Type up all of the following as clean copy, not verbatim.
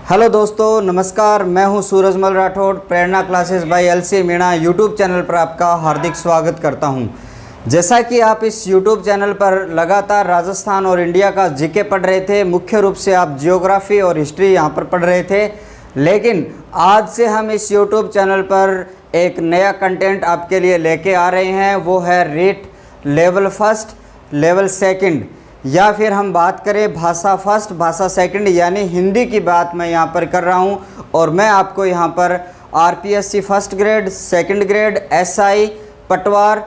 Hello दोस्तों, नमस्कार। मैं हूं Surajmal Rathore. Prerna classes by LC Meena YouTube channel पर आपका हार्दिक स्वागत करता हूं। जैसा कि आप इस यूट्यूब चैनल पर लगातार राजस्थान और इंडिया का जीके पढ़ रहे थे, मुख्य रूप से आप जियोग्राफी और हिस्ट्री यहां पर पढ़ रहे थे, लेकिन आज से हम इस यूट्यूब चैनल पर एक नया कंटेंट आपके लिए लेके आ रहे हैं। वो है REET level first, level second, या फिर हम बात करें भाषा फर्स्ट, भाषा सेकंड, यानी हिंदी की बात मैं यहाँ पर कर रहा हूँ। और मैं आपको यहाँ पर RPSC first grade, second grade, SI, पटवार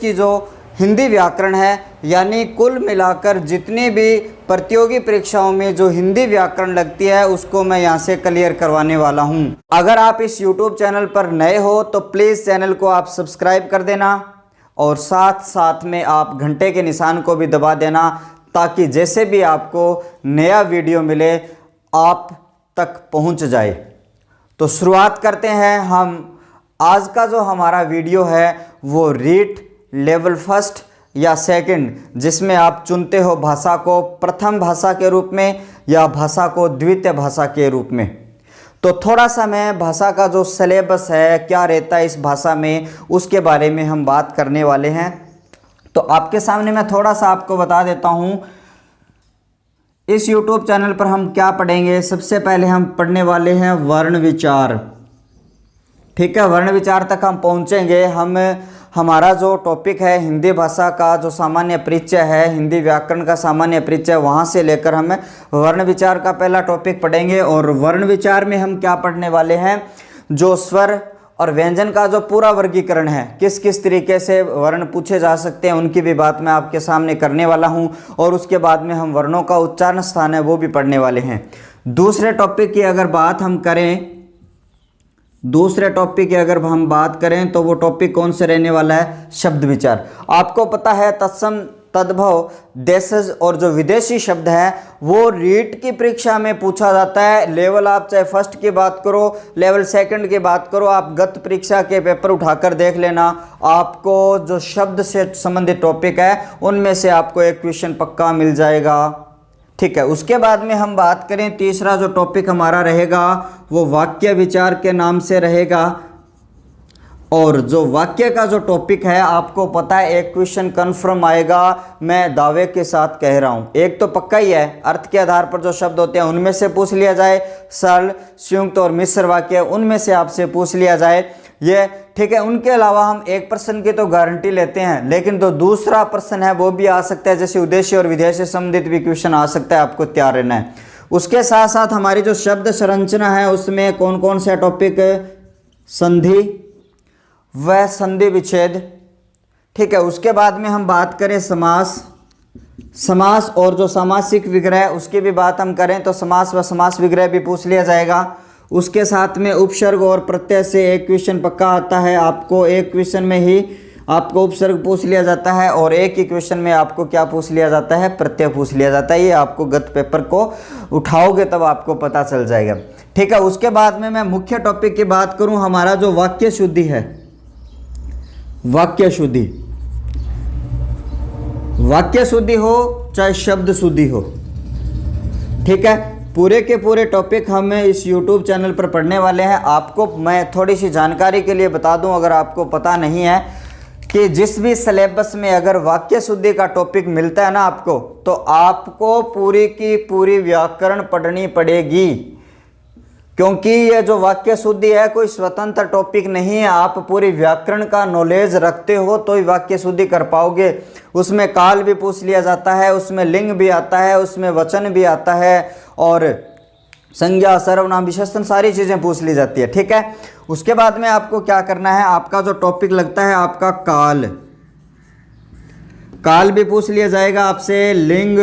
की जो हिंदी व्याकरण है, यानी कुल मिलाकर जितनी भी प्रतियोगी परीक्षाओं में जो हिंदी व्याकरण लगती है उसको मैं यहाँ से क्लियर करवाने वाला हूँ। अगर आप इस यूट्यूब चैनल पर नए हो तो प्लीज़ चैनल को आप सब्सक्राइब कर देना और साथ साथ में आप घंटे के निशान को भी दबा देना, ताकि जैसे भी आपको नया वीडियो मिले आप तक पहुंच जाए। तो शुरुआत करते हैं हम। आज का जो हमारा वीडियो है वो रीट लेवल फर्स्ट या सेकंड, जिसमें आप चुनते हो भाषा को प्रथम भाषा के रूप में या भाषा को द्वितीय भाषा के रूप में। तो थोड़ा सा मैं भाषा का जो सिलेबस है, क्या रहता है इस भाषा में, उसके बारे में हम बात करने वाले हैं। तो आपके सामने मैं थोड़ा सा आपको बता देता हूँ इस YouTube चैनल पर हम क्या पढ़ेंगे। सबसे पहले हम पढ़ने वाले हैं वर्ण विचार। ठीक है, वर्ण विचार तक हम पहुँचेंगे। हमारा जो टॉपिक है हिंदी भाषा का जो सामान्य परिचय है, हिंदी व्याकरण का सामान्य परिचय, वहाँ से लेकर हम वर्ण विचार का पहला टॉपिक पढ़ेंगे। और वर्ण विचार में हम क्या पढ़ने वाले हैं, जो स्वर और व्यंजन का जो पूरा वर्गीकरण है, किस किस तरीके से वर्ण पूछे जा सकते हैं, उनकी भी बात मैं आपके सामने करने वाला हूं। और उसके बाद में हम वर्णों का उच्चारण स्थान है वो भी पढ़ने वाले हैं। दूसरे टॉपिक की अगर बात हम करें तो वो टॉपिक कौन से रहने वाला है, शब्द विचार। आपको पता है तत्सम, तद्भव, देशज और जो विदेशी शब्द है वो रीट की परीक्षा में पूछा जाता है। लेवल आप चाहे फर्स्ट की बात करो, लेवल सेकंड की बात करो, आप गत परीक्षा के पेपर उठाकर देख लेना, आपको जो शब्द से संबंधित टॉपिक है उनमें से आपको एक क्वेश्चन पक्का मिल जाएगा। ठीक है, उसके बाद में हम बात करें, तीसरा जो टॉपिक हमारा रहेगा वो वाक्य विचार के नाम से रहेगा। और जो वाक्य का जो टॉपिक है, आपको पता है एक क्वेश्चन कन्फर्म आएगा, मैं दावे के साथ कह रहा हूँ। एक तो पक्का ही है, अर्थ के आधार पर जो शब्द होते हैं उनमें से पूछ लिया जाए, सरल, संयुक्त और मिश्र वाक्य उनमें से आपसे पूछ लिया जाए ये। ठीक है, उनके अलावा हम एक प्रश्न की तो गारंटी लेते हैं, लेकिन जो दूसरा प्रश्न है वो भी आ सकता है, जैसे उद्देश्य और विधेय से संबंधित भी क्वेश्चन आ सकता है, आपको तैयार रहना है। उसके साथ साथ हमारी जो शब्द संरचना है उसमें कौन कौन से टॉपिक, संधि वह संधि विच्छेद। ठीक है, उसके बाद में हम बात करें समास और जो सामासिक विग्रह, उसकी भी बात हम करें तो समास व समास विग्रह भी पूछ लिया जाएगा। उसके साथ में उपसर्ग और प्रत्यय से एक क्वेश्चन पक्का आता है, आपको एक क्वेश्चन में ही आपको उपसर्ग पूछ लिया जाता है और एक ही क्वेश्चन में आपको क्या पूछ लिया जाता है, प्रत्यय पूछ लिया जाता है। ये आपको गत पेपर को उठाओगे तब आपको पता चल जाएगा। ठीक है, उसके बाद में मैं मुख्य टॉपिक की बात करूं, हमारा जो वाक्य शुद्धि है, वाक्य शुद्धि हो चाहे शब्द शुद्धि हो। ठीक है, पूरे के पूरे टॉपिक हम इस YouTube चैनल पर पढ़ने वाले हैं। आपको मैं थोड़ी सी जानकारी के लिए बता दूं, अगर आपको पता नहीं है, कि जिस भी सिलेबस में अगर वाक्य शुद्धि का टॉपिक मिलता है ना आपको, तो आपको पूरी की पूरी व्याकरण पढ़नी पड़ेगी, क्योंकि ये जो वाक्य शुद्धि है कोई स्वतंत्र टॉपिक नहीं है। आप पूरी व्याकरण का नॉलेज रखते हो तो ही वाक्य शुद्धि कर पाओगे। उसमें काल भी पूछ लिया जाता है, उसमें लिंग भी आता है, उसमें वचन भी आता है, और संज्ञा, सर्वनाम, विशेषण सारी चीज़ें पूछ ली जाती है। ठीक है, उसके बाद में आपको क्या करना है, आपका जो टॉपिक लगता है आपका काल भी पूछ लिया जाएगा आपसे, लिंग,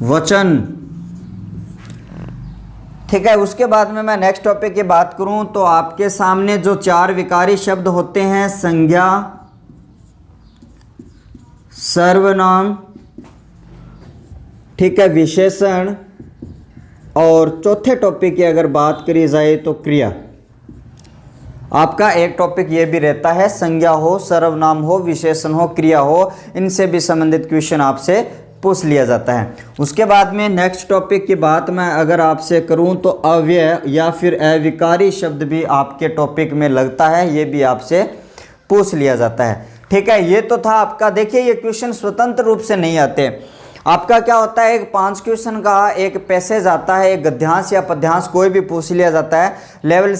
वचन। ठीक है, उसके बाद में मैं नेक्स्ट टॉपिक की बात करूं तो आपके सामने जो चार विकारी शब्द होते हैं, संज्ञा, सर्वनाम, ठीक है, विशेषण, और चौथे टॉपिक की अगर बात करी जाए तो क्रिया। आपका एक टॉपिक ये भी रहता है, संज्ञा हो, सर्वनाम हो, विशेषण हो, क्रिया हो, इनसे भी संबंधित क्वेश्चन आपसे पूछ लिया जाता है। उसके बाद में नेक्स्ट टॉपिक की बात मैं अगर आपसे करूं तो अव्यय या फिर अविकारी शब्द भी आपके टॉपिक में लगता है, ये भी आपसे पूछ लिया जाता है। ठीक है, ये तो था आपका। देखिए ये क्वेश्चन स्वतंत्र रूप से नहीं आते। आपका क्या होता है, एक 5 क्वेश्चन का एक पैसेज आता है, एक गद्यांश या पद्यांश कोई भी पूछ लिया जाता है। लेवल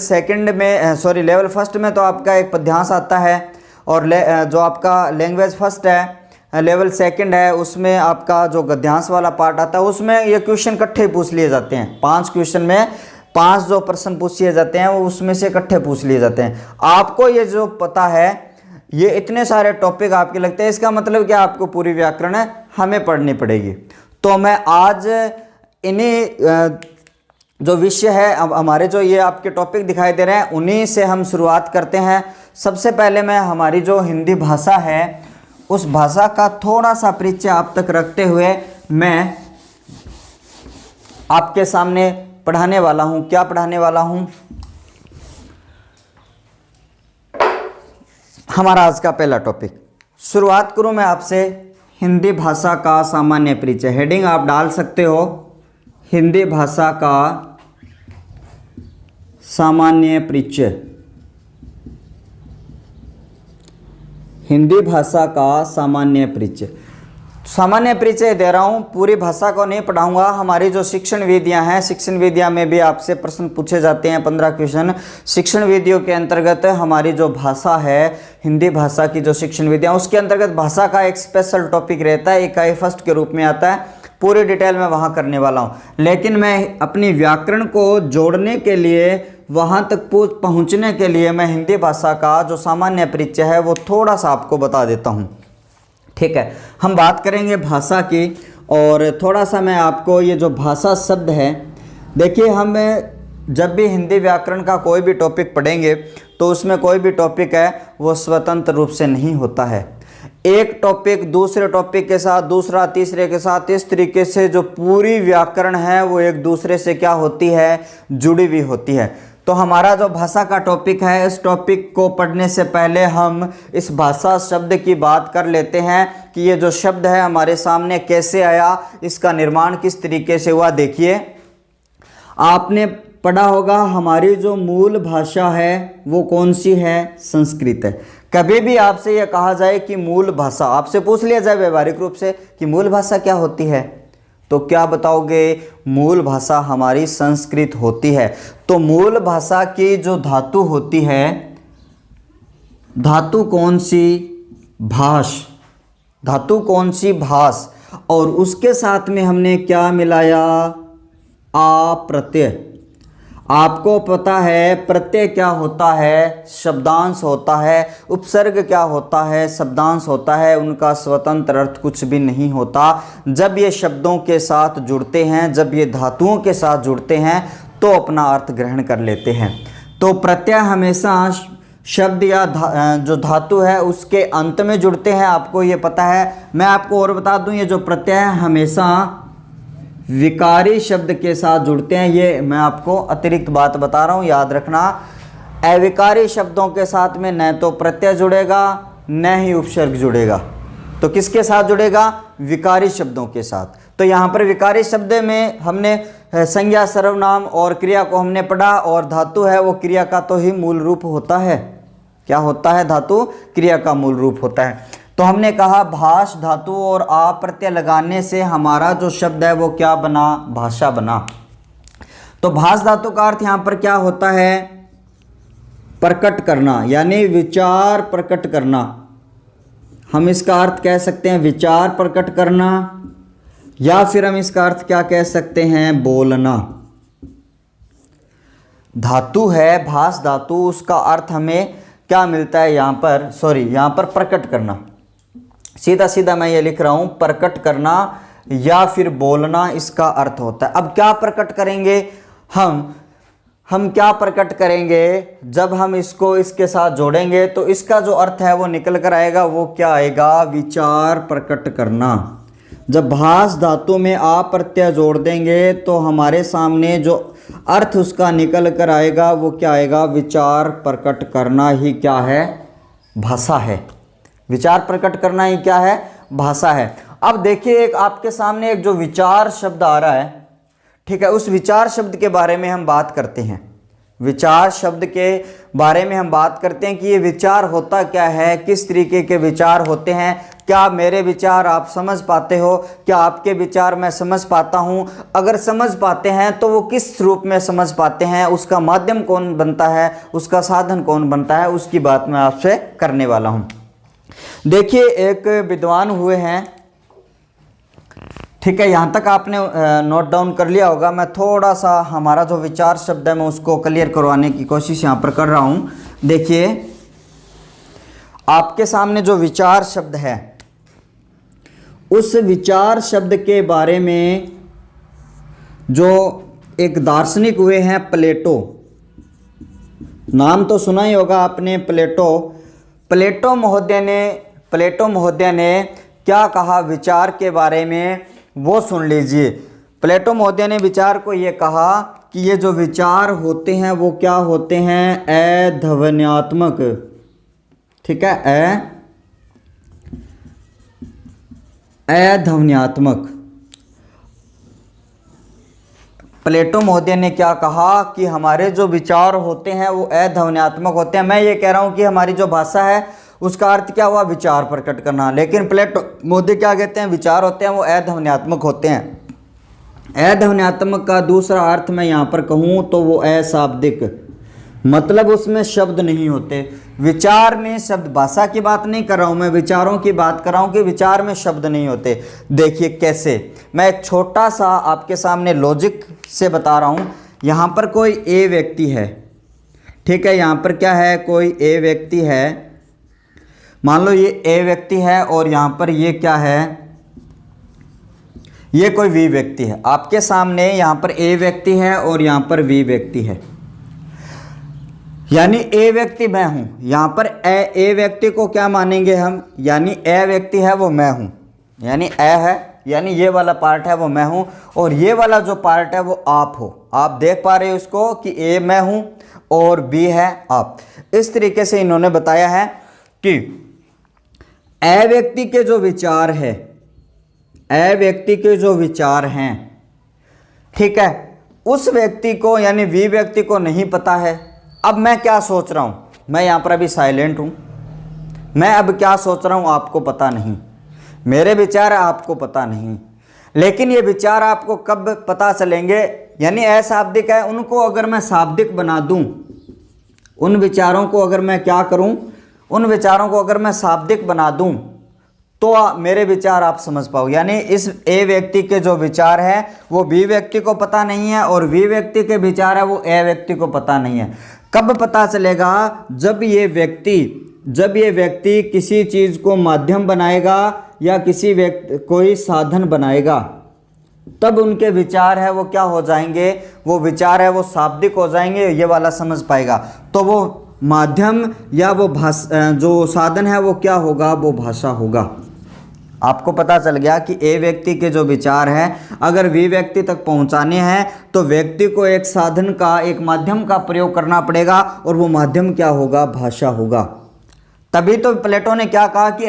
फर्स्ट में तो आपका एक पद्यांश आता है, और जो आपका लैंग्वेज फर्स्ट है, लेवल सेकंड है, उसमें आपका जो गद्यांश वाला पार्ट आता है उसमें ये क्वेश्चन इकट्ठे पूछ लिए जाते हैं। 5 क्वेश्चन में 5 जो प्रश्न पूछ लिए जाते हैं वो उसमें से इकट्ठे पूछ लिए जाते हैं। आपको ये जो पता है, ये इतने सारे टॉपिक आपके लगते हैं, इसका मतलब क्या आपको पूरी व्याकरण हमें पढ़नी पड़ेगी। तो मैं आज इन्हीं जो विषय है, अब हमारे जो ये आपके टॉपिक दिखाई दे रहे हैं उन्हीं से हम शुरुआत करते हैं। सबसे पहले मैं हमारी जो हिंदी भाषा है उस भाषा का थोड़ा सा परिचय आप तक रखते हुए मैं आपके सामने पढ़ाने वाला हूं। क्या पढ़ाने वाला हूं? हमारा आज का पहला टॉपिक। शुरुआत करूं मैं आपसे हिंदी भाषा का सामान्य परिचय। हेडिंग आप डाल सकते हो, हिंदी भाषा का सामान्य परिचय। हिंदी भाषा का सामान्य परिचय। सामान्य परिचय दे रहा हूँ, पूरी भाषा को नहीं पढ़ाऊंगा। हमारी जो शिक्षण विधियाँ हैं, शिक्षण विधियाँ में भी आपसे प्रश्न पूछे जाते हैं, 15 क्वेश्चन। शिक्षण विधियों के अंतर्गत हमारी जो भाषा है, हिंदी भाषा की जो शिक्षण विधियाँ, उसके अंतर्गत भाषा का एक स्पेशल टॉपिक रहता है, इकाई फर्स्ट के रूप में आता है। पूरी डिटेल में वहाँ करने वाला हूँ, लेकिन मैं अपनी व्याकरण को जोड़ने के लिए, वहाँ तक पहुँचने के लिए मैं हिंदी भाषा का जो सामान्य परिचय है वो थोड़ा सा आपको बता देता हूँ। ठीक है, हम बात करेंगे भाषा की, और थोड़ा सा मैं आपको ये जो भाषा शब्द है, देखिए हम जब भी हिंदी व्याकरण का कोई भी टॉपिक पढ़ेंगे तो उसमें कोई भी टॉपिक है वो स्वतंत्र रूप से नहीं होता है। एक टॉपिक दूसरे टॉपिक के साथ, दूसरा तीसरे के साथ, इस तरीके से जो पूरी व्याकरण है वो एक दूसरे से क्या होती है, जुड़ी हुई होती है। तो हमारा जो भाषा का टॉपिक है, इस टॉपिक को पढ़ने से पहले हम इस भाषा शब्द की बात कर लेते हैं कि ये जो शब्द है हमारे सामने कैसे आया, इसका निर्माण किस तरीके से हुआ। देखिए आपने पढ़ा होगा हमारी जो मूल भाषा है वो कौन सी है, संस्कृत है। कभी भी आपसे यह कहा जाए कि मूल भाषा, आपसे पूछ लिया जाए व्यवहारिक रूप से कि मूल भाषा क्या होती है, तो क्या बताओगे? मूल भाषा हमारी संस्कृत होती है। तो मूल भाषा की जो धातु होती है, धातु कौन सी? भाष। धातु कौन सी? भाष। और उसके साथ में हमने क्या मिलाया? आ प्रत्यय। आपको पता है प्रत्यय क्या होता है? शब्दांश होता है। उपसर्ग क्या होता है? शब्दांश होता है। उनका स्वतंत्र अर्थ कुछ भी नहीं होता। जब ये शब्दों के साथ जुड़ते हैं, जब ये धातुओं के साथ जुड़ते हैं तो अपना अर्थ ग्रहण कर लेते हैं। तो प्रत्यय हमेशा शब्द या जो धातु है उसके अंत में जुड़ते हैं, आपको ये पता है। मैं आपको और बता दूं, ये जो प्रत्यय हमेशा विकारी शब्द के साथ जुड़ते हैं। ये मैं आपको अतिरिक्त बात बता रहा हूँ, याद रखना। अविकारी शब्दों के साथ में न तो प्रत्यय जुड़ेगा न ही उपसर्ग जुड़ेगा। तो किसके साथ जुड़ेगा? विकारी शब्दों के साथ। तो यहाँ पर विकारी शब्द में हमने संज्ञा, सर्वनाम और क्रिया को हमने पढ़ा, और धातु है वो क्रिया का तो ही मूल रूप होता है। क्या होता है? धातु क्रिया का मूल रूप होता है। तो हमने कहा भाष धातु और आ प्रत्यय लगाने से हमारा जो शब्द है वो क्या बना? भाषा बना। तो भाष धातु का अर्थ यहाँ पर क्या होता है? प्रकट करना, यानी विचार प्रकट करना। हम इसका अर्थ कह सकते हैं विचार प्रकट करना, या फिर हम इसका अर्थ क्या कह सकते हैं? बोलना। धातु है भाष धातु, उसका अर्थ हमें क्या मिलता है यहाँ पर? यहाँ पर प्रकट करना। सीधा सीधा मैं ये लिख रहा हूं, प्रकट करना या फिर बोलना इसका अर्थ होता है। अब क्या प्रकट करेंगे हम क्या प्रकट करेंगे? जब हम इसको इसके साथ जोड़ेंगे तो इसका जो अर्थ है वो निकल कर आएगा। वो क्या आएगा? विचार प्रकट करना। जब भाष धातु में आ प्रत्यय जोड़ देंगे तो हमारे सामने जो अर्थ उसका निकल कर आएगा वो क्या आएगा? विचार प्रकट करना ही क्या है? भाषा है। विचार प्रकट करना ही क्या है? भाषा है। अब देखिए एक आपके सामने एक जो विचार शब्द आ रहा है, ठीक है, उस विचार शब्द के बारे में हम बात करते हैं। विचार शब्द के बारे में हम बात करते हैं कि ये विचार होता क्या है, किस तरीके के विचार होते हैं, क्या मेरे विचार आप समझ पाते हो, क्या आपके विचार मैं समझ पाता हूँ, अगर समझ पाते हैं तो वो किस रूप में समझ पाते हैं, उसका माध्यम कौन बनता है, उसका साधन कौन बनता है, उसकी बात मैं आपसे करने वाला हूँ। देखिए एक विद्वान हुए हैं, ठीक है, यहाँ तक आपने नोट डाउन कर लिया होगा। मैं थोड़ा सा हमारा जो विचार शब्द है मैं उसको क्लियर करवाने की कोशिश यहाँ पर कर रहा हूँ। देखिए आपके सामने जो विचार शब्द है, उस विचार शब्द के बारे में जो एक दार्शनिक हुए हैं प्लेटो, नाम तो सुना ही होगा आपने प्लेटो। प्लेटो महोदय ने क्या कहा विचार के बारे में वो सुन लीजिए। प्लेटो महोदय ने विचार को ये कहा कि ये जो विचार होते हैं वो क्या होते हैं, अध्वन्यात्मक, ठीक है, अध्वन्यात्मक। प्लेटो महोदय ने क्या कहा कि हमारे जो विचार होते हैं वो अध्वन्यात्मक होते हैं। मैं ये कह रहा हूँ कि हमारी जो भाषा है उसका अर्थ क्या हुआ, विचार प्रकट करना, लेकिन प्लेटो महोदय क्या कहते हैं, विचार होते हैं वो अध्वन्यात्मक होते हैं। अध्वन्यात्मक का दूसरा अर्थ मैं यहाँ पर कहूँ तो वो अशाब्दिक, मतलब उसमें शब्द नहीं होते। विचार में शब्द, भाषा की बात नहीं कर रहा हूँ मैं, विचारों की बात कर रहा हूँ कि विचार में शब्द नहीं होते। देखिए कैसे, मैं एक छोटा सा आपके सामने लॉजिक से बता रहा हूँ। यहाँ पर कोई ए व्यक्ति है, ठीक है, यहाँ पर क्या है, कोई ए व्यक्ति है, मान लो ये ए व्यक्ति है और यहाँ पर ये क्या है, ये कोई वी व्यक्ति है। आपके सामने यहाँ पर ए व्यक्ति है और यहाँ पर वी व्यक्ति है, यानी ए व्यक्ति मैं हूं। यहाँ पर ए व्यक्ति को क्या मानेंगे हम, यानी ए व्यक्ति है वो मैं हूं, यानी ए है, यानी ये वाला पार्ट है वो मैं हूं, और ये वाला जो पार्ट है वो आप हो। आप देख पा रहे हो उसको कि ए मैं हूं और बी है आप। इस तरीके से इन्होंने बताया है कि ए व्यक्ति के जो विचार है, ए व्यक्ति के जो विचार हैं, ठीक है, उस व्यक्ति को यानी वी व्यक्ति को नहीं पता है। अब मैं क्या सोच रहा हूँ, मैं यहाँ पर अभी साइलेंट हूँ, मैं अब क्या सोच रहा हूँ आपको पता नहीं, मेरे विचार आपको पता नहीं, लेकिन ये विचार आपको कब पता चलेंगे, यानी अशाब्दिक है। उनको अगर मैं शाब्दिक बना दूँ, उन विचारों को अगर मैं क्या करूँ, उन विचारों को अगर मैं शाब्दिक बना दूं तो मेरे विचार आप समझ पाओ। यानी इस ए व्यक्ति के जो विचार है वो बी व्यक्ति को पता नहीं है, और बी व्यक्ति के विचार है वो ए व्यक्ति को पता नहीं है। कब पता चलेगा, जब ये व्यक्ति किसी चीज को माध्यम बनाएगा या किसी व्यक्ति कोई साधन बनाएगा, तब उनके विचार है वो क्या हो जाएंगे, वो विचार है वो शाब्दिक हो जाएंगे, ये वाला समझ पाएगा। तो वो माध्यम या वो भाषा, जो साधन है वो क्या होगा, वो भाषा होगा। आपको पता चल गया कि ए व्यक्ति के जो विचार हैं अगर वी व्यक्ति तक पहुंचाने हैं तो व्यक्ति को एक साधन का, एक माध्यम का प्रयोग करना पड़ेगा, और वो माध्यम क्या होगा, भाषा होगा। तभी तो प्लेटो ने क्या कहा कि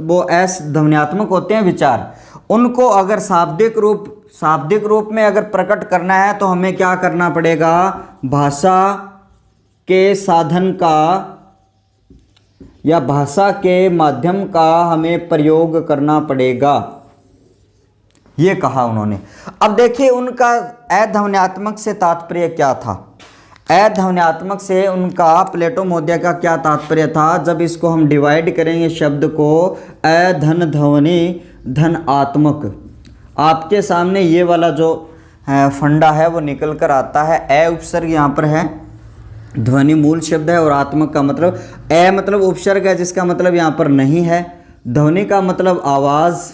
वो अध्वन्यात्मक होते हैं विचार। उनको अगर शाब्दिक रूप में अगर प्रकट करना है तो हमें क्या करना पड़ेगा, भाषा के साधन का या भाषा के माध्यम का हमें प्रयोग करना पड़ेगा, ये कहा उन्होंने। अब देखिए उनका अध्वन्यात्मक से तात्पर्य क्या था। अध्वन्यात्मक से उनका, प्लेटो महोदय का क्या तात्पर्य था, जब इसको हम डिवाइड करेंगे शब्द को, अधन ध्वनि धन आत्मक, आपके सामने ये वाला जो फंडा है वो निकल कर आता है। अ उपसर्ग यहाँ पर है, ध्वनि मूल शब्द है, और आत्मक का मतलब, ए मतलब उपसर्ग है जिसका मतलब यहाँ पर नहीं है, ध्वनि का मतलब आवाज़,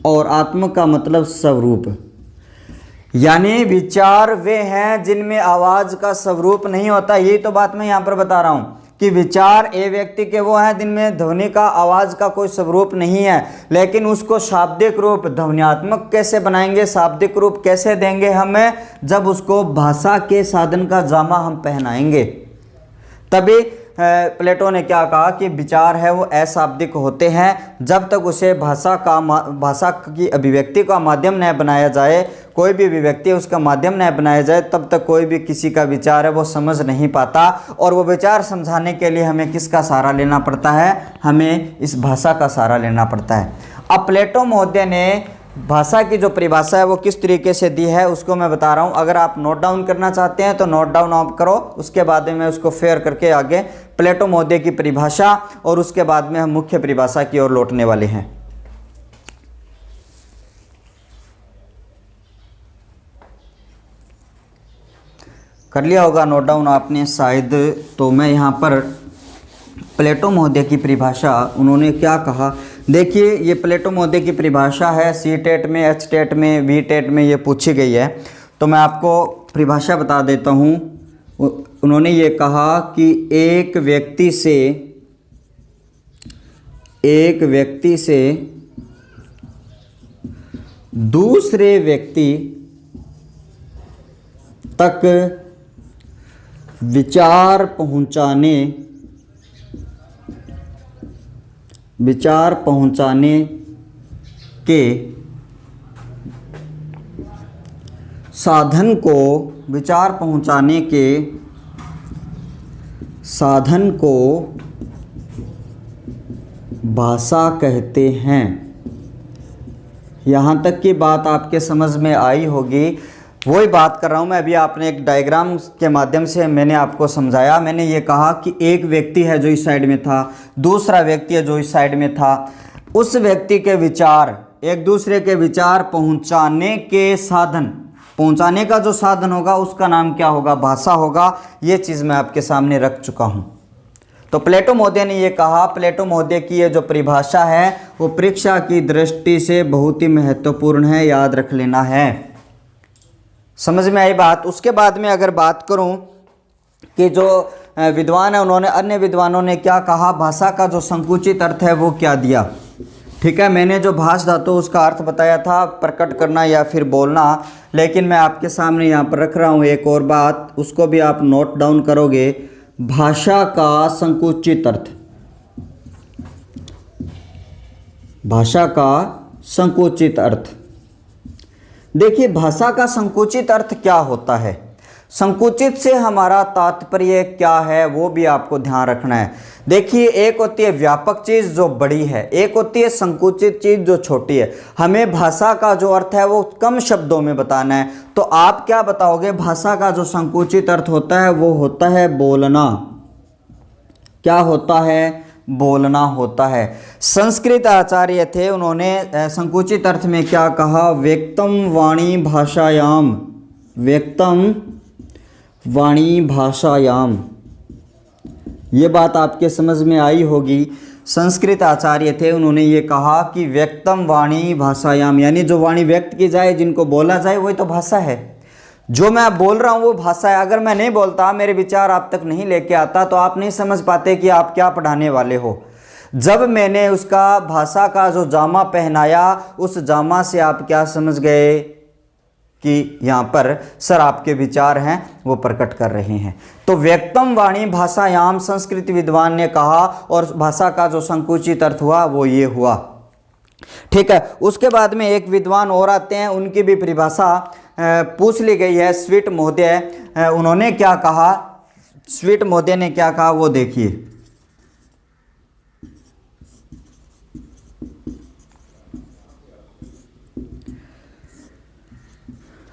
और आत्मक का मतलब स्वरूप। यानी विचार वे हैं जिनमें आवाज़ का स्वरूप नहीं होता। यही तो बात मैं यहाँ पर बता रहा हूँ कि विचार ए व्यक्ति के वो हैं जिनमें ध्वनि का, आवाज़ का कोई स्वरूप नहीं है, लेकिन उसको शाब्दिक रूप, ध्वन्यात्मक कैसे बनाएंगे, शाब्दिक रूप कैसे देंगे हमें, जब उसको भाषा के साधन का जामा हम पहनाएंगे, तभी प्लेटो ने क्या कहा कि विचार है वो अशाब्दिक होते हैं। जब तक उसे भाषा की अभिव्यक्ति का माध्यम न बनाया जाए, कोई भी अभिव्यक्ति उसका माध्यम न बनाया जाए, तब तक कोई भी किसी का विचार है वो समझ नहीं पाता। और वो विचार समझाने के लिए हमें किसका सहारा लेना पड़ता है? हमें इस भाषा का सहारा लेना पड़ता है। अब प्लेटो महोदय ने भाषा की जो परिभाषा है वो किस तरीके से दी है उसको मैं बता रहा हूँ। अगर आप नोट डाउन करना चाहते हैं तो नोट डाउन आप करो, उसके बाद में मैं उसको फेयर करके आगे प्लेटो महोदय की परिभाषा और उसके बाद में हम मुख्य परिभाषा की ओर लौटने वाले हैं। कर लिया होगा नोट डाउन आपने शायद। तो मैं यहाँ पर प्लेटो महोदय की परिभाषा उन्होंने क्या कहा, देखिए ये प्लेटो महोदय की परिभाषा है, सी टेट में, एच टेट में, वी टेट में ये पूछी गई है। तो मैं आपको परिभाषा बता देता हूँ। उन्होंने ये कहा कि एक व्यक्ति से दूसरे व्यक्ति तक विचार पहुंचाने के साधन को भाषा कहते हैं। यहाँ तक की बात आपके समझ में आई होगी। वही बात कर रहा हूँ मैं अभी। आपने एक डायग्राम के माध्यम से मैंने आपको समझाया। मैंने ये कहा कि एक व्यक्ति है जो इस साइड में था, दूसरा व्यक्ति है जो इस साइड में था। उस व्यक्ति के विचार, एक दूसरे के विचार पहुंचाने के साधन, पहुंचाने का जो साधन होगा उसका नाम क्या होगा? भाषा होगा। ये चीज़ मैं आपके सामने रख चुका हूँ। तो प्लेटो महोदय ने ये कहा, प्लेटो महोदय की ये जो परिभाषा है वो परीक्षा की दृष्टि से बहुत ही महत्वपूर्ण है, याद रख लेना है। समझ में आई बात? उसके बाद में अगर बात करूं कि जो विद्वान है उन्होंने, अन्य विद्वानों ने क्या कहा, भाषा का जो संकुचित अर्थ है वो क्या दिया। ठीक है, मैंने जो भाष धातु उसका अर्थ बताया था, प्रकट करना या फिर बोलना, लेकिन मैं आपके सामने यहाँ पर रख रहा हूँ एक और बात, उसको भी आप नोट डाउन करोगे। भाषा का संकुचित अर्थ, भाषा का संकुचित अर्थ। देखिए भाषा का संकुचित अर्थ क्या होता है, संकुचित से हमारा तात्पर्य क्या है वो भी आपको ध्यान रखना है। देखिए एक होती है व्यापक चीज़ जो बड़ी है, एक होती है संकुचित चीज़ जो छोटी है। हमें भाषा का जो अर्थ है वो कम शब्दों में बताना है। तो आप क्या बताओगे? भाषा का जो संकुचित अर्थ होता है वो होता है बोलना। क्या होता है? बोलना होता है। संस्कृत आचार्य थे, उन्होंने संकुचित अर्थ में क्या कहा? व्यक्तम वाणी भाषायाम, व्यक्तम वाणी भाषायाम। ये बात आपके समझ में आई होगी। संस्कृत आचार्य थे, उन्होंने ये कहा कि व्यक्तम वाणी भाषायाम, यानी जो वाणी व्यक्त की जाए, जिनको बोला जाए, वही तो भाषा है। जो मैं बोल रहा हूँ वो भाषा है। अगर मैं नहीं बोलता, मेरे विचार आप तक नहीं लेके आता, तो आप नहीं समझ पाते कि आप क्या पढ़ाने वाले हो। जब मैंने उसका भाषा का जो जामा पहनाया, उस जामा से आप क्या समझ गए कि यहाँ पर सर आपके विचार हैं वो प्रकट कर रहे हैं। तो व्यक्तम वाणी भाषायाम संस्कृत विद्वान ने कहा, और भाषा का जो संकुचित अर्थ हुआ वो ये हुआ। ठीक है, उसके बाद में एक विद्वान और आते हैं, उनकी भी परिभाषा पूछ ली गई है। स्वीट महोदय, उन्होंने क्या कहा? स्वीट महोदय ने क्या कहा वो देखिए।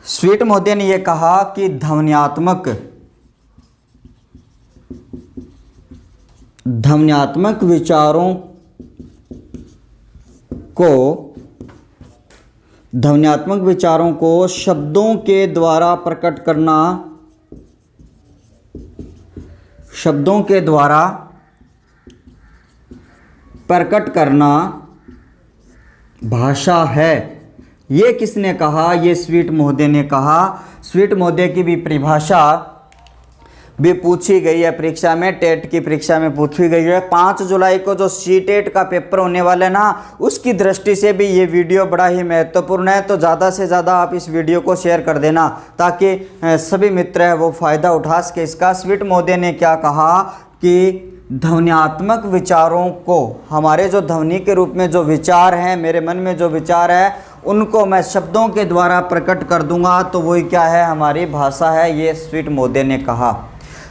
स्वीट महोदय ने यह कहा कि ध्वन्यात्मक विचारों को शब्दों के द्वारा प्रकट करना भाषा है। ये किसने कहा? ये स्वीट महोदय ने कहा। स्वीट महोदय की भी परिभाषा भी पूछी गई है परीक्षा में, टेट की परीक्षा में पूछी गई है। 5 जुलाई को जो सी टेट का पेपर होने वाला है ना, उसकी दृष्टि से भी ये वीडियो बड़ा ही महत्वपूर्ण है। तो ज़्यादा से ज़्यादा आप इस वीडियो को शेयर कर देना ताकि सभी मित्र है वो फ़ायदा उठा सके इसका। स्वीट महोदय ने क्या कहा कि ध्वन्यात्मक विचारों को, हमारे जो ध्वनि के रूप में जो विचार हैं, मेरे मन में जो विचार है, उनको मैं शब्दों के द्वारा प्रकट कर दूंगा, तो वही क्या है, हमारी भाषा है। ये स्वीट मोदी ने कहा।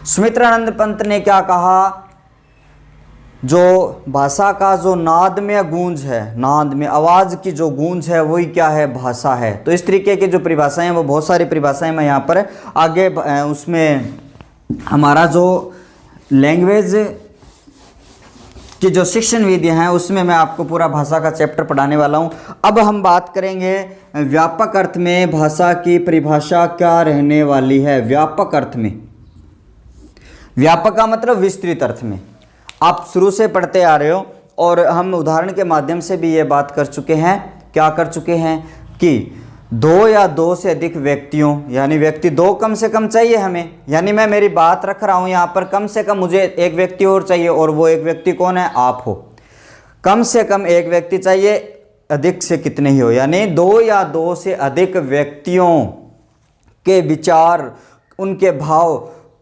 सुमित्रानंद पंत ने क्या कहा, जो भाषा का जो नाद में गूंज है, नाद में आवाज़ की जो गूंज है, वही क्या है, भाषा है। तो इस तरीके की जो परिभाषाएं हैं, वो बहुत सारी परिभाषाएं मैं यहाँ पर आगे उसमें हमारा जो लैंग्वेज की जो शिक्षण विधियाँ हैं, उसमें मैं आपको पूरा भाषा का चैप्टर पढ़ाने वाला हूँ। अब हम बात करेंगे व्यापक अर्थ में भाषा की परिभाषा क्या रहने वाली है। व्यापक अर्थ में, व्यापक का मतलब विस्तृत अर्थ में, आप शुरू से पढ़ते आ रहे हो और हम उदाहरण के माध्यम से भी ये बात कर चुके हैं। क्या कर चुके हैं कि दो या दो से अधिक व्यक्तियों, यानी व्यक्ति दो कम से कम चाहिए हमें, यानी मैं मेरी बात रख रहा हूँ यहाँ पर, कम से कम मुझे एक व्यक्ति और चाहिए, और वो एक व्यक्ति कौन है, आप हो। कम से कम एक व्यक्ति चाहिए, अधिक से कितने ही हो, यानी दो या दो से अधिक व्यक्तियों के विचार, उनके भाव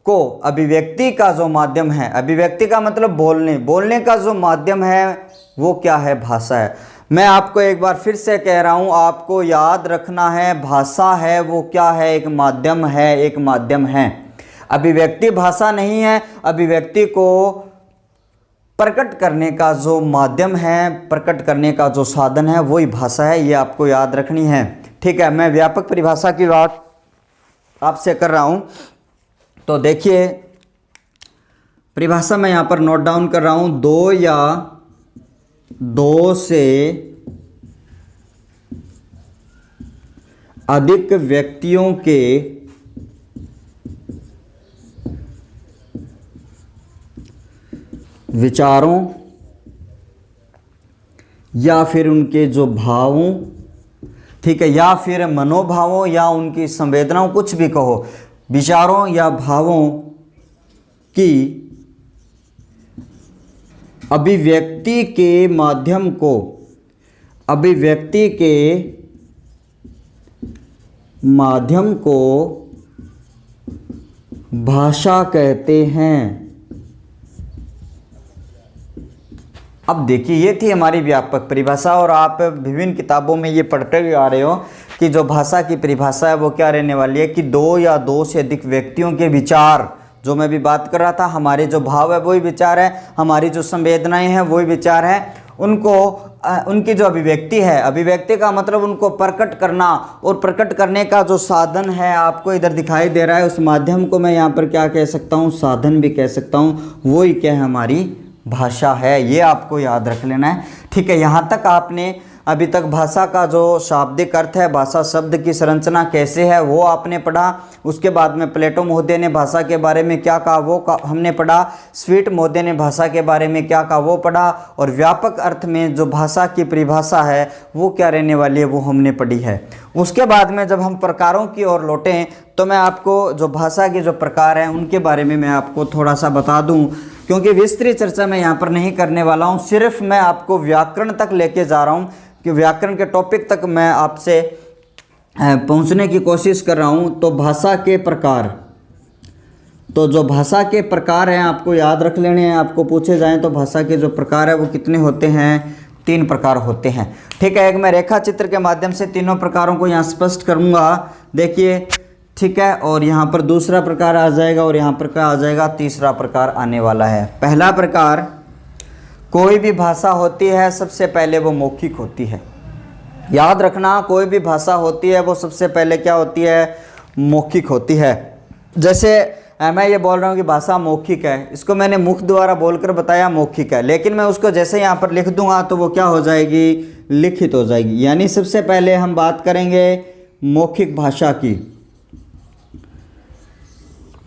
को अभिव्यक्ति का जो माध्यम है, अभिव्यक्ति का मतलब बोलने, बोलने का जो माध्यम है, वो क्या है, भाषा है। मैं आपको एक बार फिर से कह रहा हूँ, आपको याद रखना है, भाषा है वो क्या है, एक माध्यम है, एक माध्यम है। अभिव्यक्ति भाषा नहीं है, अभिव्यक्ति को प्रकट करने का जो माध्यम है, प्रकट करने का जो साधन है, वही भाषा है। ये आपको याद रखनी है, ठीक है। मैं व्यापक परिभाषा की बात आपसे कर रहा हूँ, तो देखिए परिभाषा मैं यहाँ पर नोट डाउन कर रहा हूँ। दो या दो से अधिक व्यक्तियों के विचारों या फिर उनके जो भावों, ठीक है, या फिर मनोभावों या उनकी संवेदनाओं, कुछ भी कहो, विचारों या भावों की अभिव्यक्ति के माध्यम को, अभिव्यक्ति के माध्यम को भाषा कहते हैं। अब देखिए, ये थी हमारी व्यापक परिभाषा, और आप विभिन्न किताबों में ये पढ़ते हुए आ रहे हो कि जो भाषा की परिभाषा है वो क्या रहने वाली है, कि दो या दो से अधिक व्यक्तियों के विचार, जो मैं भी बात कर रहा था, हमारे जो भाव है वही विचार है, हमारी जो संवेदनाएं हैं वही विचार है, उनको उनकी जो अभिव्यक्ति है, अभिव्यक्ति का मतलब उनको प्रकट करना, और प्रकट करने का जो साधन है आपको इधर दिखाई दे रहा है, उस माध्यम को मैं यहाँ पर क्या कह सकता हूँ, साधन भी कह सकता हूँ, वही क्या है, हमारी भाषा है। ये आपको याद रख लेना है, ठीक है। यहाँ तक आपने अभी तक भाषा का जो शाब्दिक अर्थ है, भाषा शब्द की संरचना कैसे है, वो आपने पढ़ा। उसके बाद में प्लेटो महोदय ने भाषा के बारे में क्या कहा, वो हमने पढ़ा। स्वीट महोदय ने भाषा के बारे में क्या कहा, वो पढ़ा। और व्यापक अर्थ में जो भाषा की परिभाषा है वो क्या रहने वाली है, वो हमने पढ़ी है। उसके बाद में जब हम प्रकारों की ओर लौटें, तो मैं आपको जो भाषा के जो प्रकार हैं उनके बारे में मैं आपको थोड़ा सा बता दूं, क्योंकि विस्तृत चर्चा मैं यहाँ पर नहीं करने वाला हूँ। सिर्फ मैं आपको व्याकरण तक लेके जा रहा हूँ, कि व्याकरण के टॉपिक तक मैं आपसे पहुँचने की कोशिश कर रहा हूँ। तो भाषा के प्रकार, तो जो भाषा के प्रकार हैं आपको याद रख लेने हैं। आपको पूछे जाएं तो भाषा के जो प्रकार है वो कितने होते हैं, 3 प्रकार होते हैं, ठीक है। एक मैं रेखा चित्र के माध्यम से तीनों प्रकारों को यहाँ स्पष्ट करूँगा, देखिए, ठीक है। और यहाँ पर दूसरा प्रकार आ जाएगा, और यहाँ पर क्या आ जाएगा, तीसरा प्रकार आने वाला है। पहला प्रकार, कोई भी भाषा होती है सबसे पहले वो मौखिक होती है। याद रखना, कोई भी भाषा होती है वो सबसे पहले क्या होती है, मौखिक होती है। जैसे मैं ये बोल रहा हूँ कि भाषा मौखिक है, इसको मैंने मुख द्वारा बोलकर बताया मौखिक है, लेकिन मैं उसको जैसे यहाँ पर लिख दूंगा तो वो क्या हो जाएगी, लिखित हो जाएगी। यानी सबसे पहले हम बात करेंगे मौखिक भाषा की,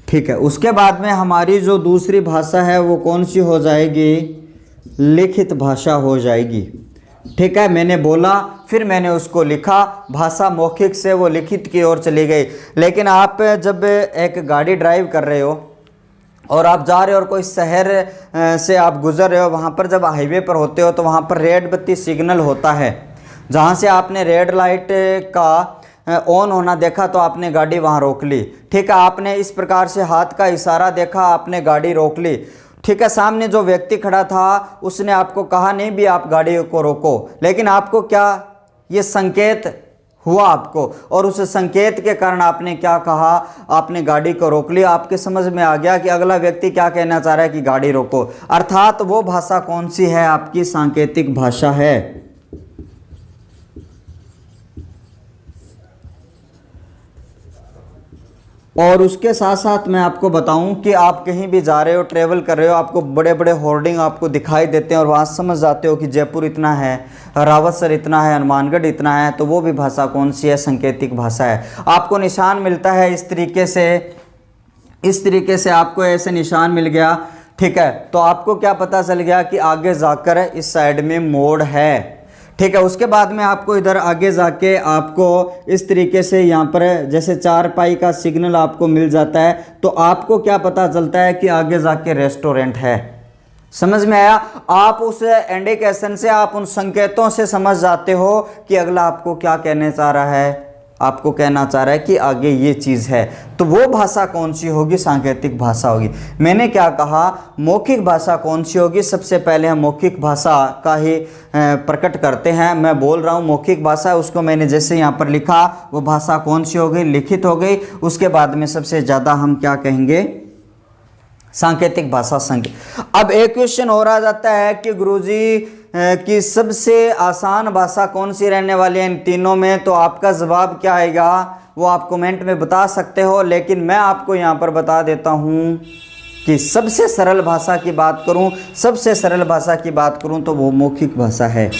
ठीक है। उसके बाद में हमारी जो दूसरी भाषा है वो कौन सी हो जाएगी, लिखित भाषा हो जाएगी, ठीक है। मैंने बोला, फिर मैंने उसको लिखा, भाषा मौखिक से वो लिखित की ओर चली गई। लेकिन आप जब एक गाड़ी ड्राइव कर रहे हो और आप जा रहे हो और कोई शहर से आप गुजर रहे हो, वहाँ पर जब हाईवे पर होते हो तो वहाँ पर रेड बत्ती सिग्नल होता है, जहाँ से आपने रेड लाइट का ऑन होना देखा तो आपने गाड़ी वहाँ रोक ली, ठीक है। आपने इस प्रकार से हाथ का इशारा देखा, आपने गाड़ी रोक ली। ठीक है, सामने जो व्यक्ति खड़ा था उसने आपको कहा नहीं भी आप गाड़ी को रोको, लेकिन आपको क्या ये संकेत हुआ आपको, और उस संकेत के कारण आपने क्या कहा, आपने गाड़ी को रोक लिया। आपके समझ में आ गया कि अगला व्यक्ति क्या कहना चाह रहा है कि गाड़ी रोको। अर्थात वो भाषा कौन सी है, आपकी सांकेतिक भाषा है। और उसके साथ साथ मैं आपको बताऊं कि आप कहीं भी जा रहे हो, ट्रेवल कर रहे हो, आपको बड़े बड़े होर्डिंग आपको दिखाई देते हैं और वहाँ समझ जाते हो कि जयपुर इतना है, रावतसर इतना है, हनुमानगढ़ इतना है, तो वो भी भाषा कौन सी है, सांकेतिक भाषा है। आपको निशान मिलता है इस तरीके से आपको ऐसे निशान मिल गया, ठीक है, तो आपको क्या पता चल गया कि आगे जाकर इस साइड में मोड़ है, ठीक है। उसके बाद में आपको इधर आगे जाके आपको इस तरीके से यहाँ पर जैसे 4 पाई का सिग्नल आपको मिल जाता है, तो आपको क्या पता चलता है कि आगे जाके रेस्टोरेंट है। समझ में आया? आप उस इंडिकेशन से, आप उन संकेतों से समझ जाते हो कि अगला आपको क्या कहने चाह रहा है, आपको कहना चाह रहा है कि आगे ये चीज़ है। तो वो भाषा कौन सी होगी, सांकेतिक भाषा होगी। मैंने क्या कहा, मौखिक भाषा कौन सी होगी। सबसे पहले हम मौखिक भाषा का ही प्रकट करते हैं। मैं बोल रहा हूँ मौखिक भाषा, उसको मैंने जैसे यहाँ पर लिखा वो भाषा कौन सी हो गई, लिखित हो गई। उसके बाद में सबसे ज़्यादा हम क्या कहेंगे, सांकेतिक भाषा। अब एक क्वेश्चन और आ जाता है कि गुरुजी कि सबसे आसान भाषा कौन सी रहने वाली है इन तीनों में, तो आपका जवाब क्या आएगा वो आप कमेंट में बता सकते हो, लेकिन मैं आपको यहाँ पर बता देता हूँ कि सबसे सरल भाषा की बात करूँ, सबसे सरल भाषा की बात करूँ तो वो मौखिक भाषा है।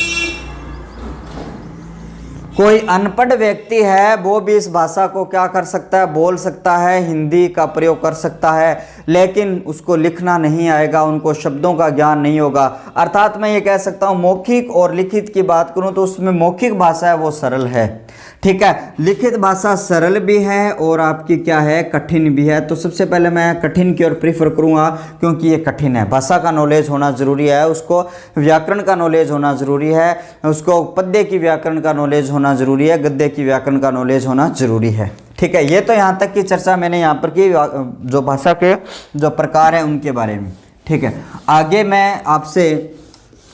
कोई अनपढ़ व्यक्ति है वो भी इस भाषा को क्या कर सकता है, बोल सकता है, हिंदी का प्रयोग कर सकता है, लेकिन उसको लिखना नहीं आएगा, उनको शब्दों का ज्ञान नहीं होगा। अर्थात मैं ये कह सकता हूँ मौखिक और लिखित की बात करूँ तो उसमें मौखिक भाषा है वो सरल है, ठीक है। लिखित भाषा सरल भी है और आपकी क्या है, कठिन भी है। तो सबसे पहले मैं कठिन की ओर प्रीफर करूँगा क्योंकि ये कठिन है। भाषा का नॉलेज होना ज़रूरी है, उसको व्याकरण का नॉलेज होना ज़रूरी है, उसको पद्य की व्याकरण का नॉलेज होना ज़रूरी है, गद्य की व्याकरण का नॉलेज होना ज़रूरी है, ठीक है। ये तो यहाँ तक की चर्चा मैंने यहाँ पर की जो भाषा के जो प्रकार हैं उनके बारे में, ठीक है। आगे मैं आपसे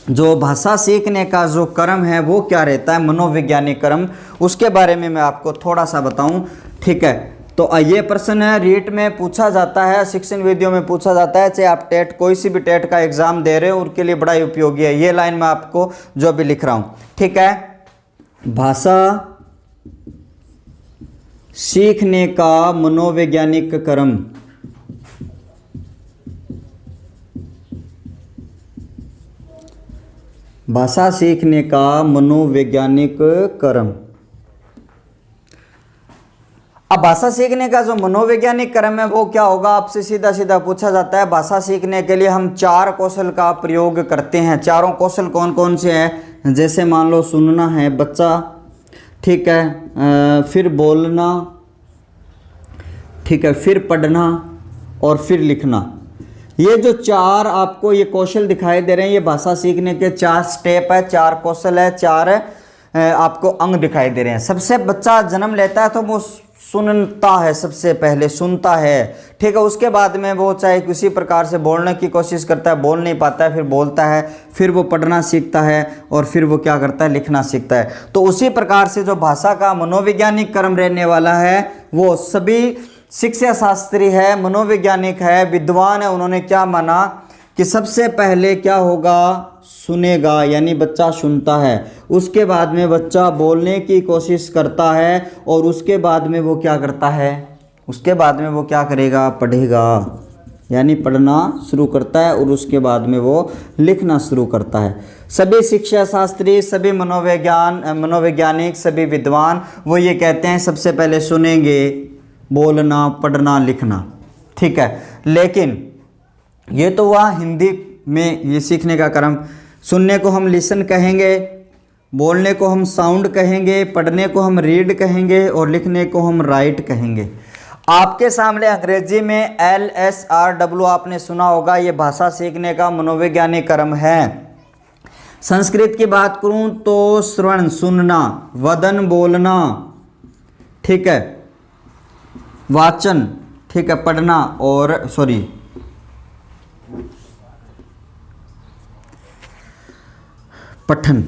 जो भाषा सीखने का जो क्रम है वो क्या रहता है, मनोवैज्ञानिक क्रम, उसके बारे में मैं आपको थोड़ा सा बताऊं, ठीक है। तो ये प्रश्न है रीट में पूछा जाता है, शिक्षण वीडियो में पूछा जाता है, चाहे आप टेट कोई सी भी टेट का एग्जाम दे रहे हो उनके लिए बड़ा ही उपयोगी है। ये लाइन मैं आपको जो भी लिख रहा हूँ, ठीक है। भाषा सीखने का मनोवैज्ञानिक क्रम, भाषा सीखने का मनोवैज्ञानिक क्रम। अब भाषा सीखने का जो मनोवैज्ञानिक क्रम है वो क्या होगा, आपसे सीधा सीधा पूछा जाता है। भाषा सीखने के लिए हम 4 कौशल का प्रयोग करते हैं। चारों कौशल कौन कौन से हैं, जैसे मान लो सुनना है बच्चा, ठीक है, फिर बोलना, ठीक है, फिर पढ़ना और फिर लिखना। ये जो 4 आपको ये कौशल दिखाई दे रहे हैं, ये भाषा सीखने के 4 स्टेप है, 4 कौशल है, 4 आपको अंग दिखाई दे रहे हैं। सबसे बच्चा जन्म लेता है तो वो सुनता है, सबसे पहले सुनता है, ठीक है। उसके बाद में वो चाहे किसी प्रकार से बोलने की कोशिश करता है, बोल नहीं पाता है, फिर बोलता है, फिर वो पढ़ना सीखता है और फिर वो क्या करता है, लिखना सीखता है। तो उसी प्रकार से जो भाषा का मनोवैज्ञानिक क्रम रहने वाला है वो सभी शिक्षा शास्त्री है, मनोवैज्ञानिक है, विद्वान है, उन्होंने क्या माना कि सबसे पहले क्या होगा, सुनेगा, यानी बच्चा सुनता है, उसके बाद में बच्चा बोलने की कोशिश करता है और उसके बाद में वो क्या करता है, उसके बाद में वो क्या करेगा, पढ़ेगा, यानी पढ़ना शुरू करता है और उसके बाद में वो लिखना शुरू करता है। सभी शिक्षा शास्त्री, सभी मनोवैज्ञानिक, सभी विद्वान वो ये कहते हैं सबसे पहले सुनेंगे, बोलना, पढ़ना, लिखना, ठीक है। लेकिन ये तो हुआ हिंदी में ये सीखने का क्रम। सुनने को हम लिसन कहेंगे, बोलने को हम साउंड कहेंगे, पढ़ने को हम रीड कहेंगे और लिखने को हम राइट कहेंगे। आपके सामने अंग्रेजी में LSRW आपने सुना होगा, ये भाषा सीखने का मनोवैज्ञानिक क्रम है। संस्कृत की बात करूं तो श्रवण सुनना, वदन बोलना, ठीक है, वाचन, ठीक है, पढ़ना, और पठन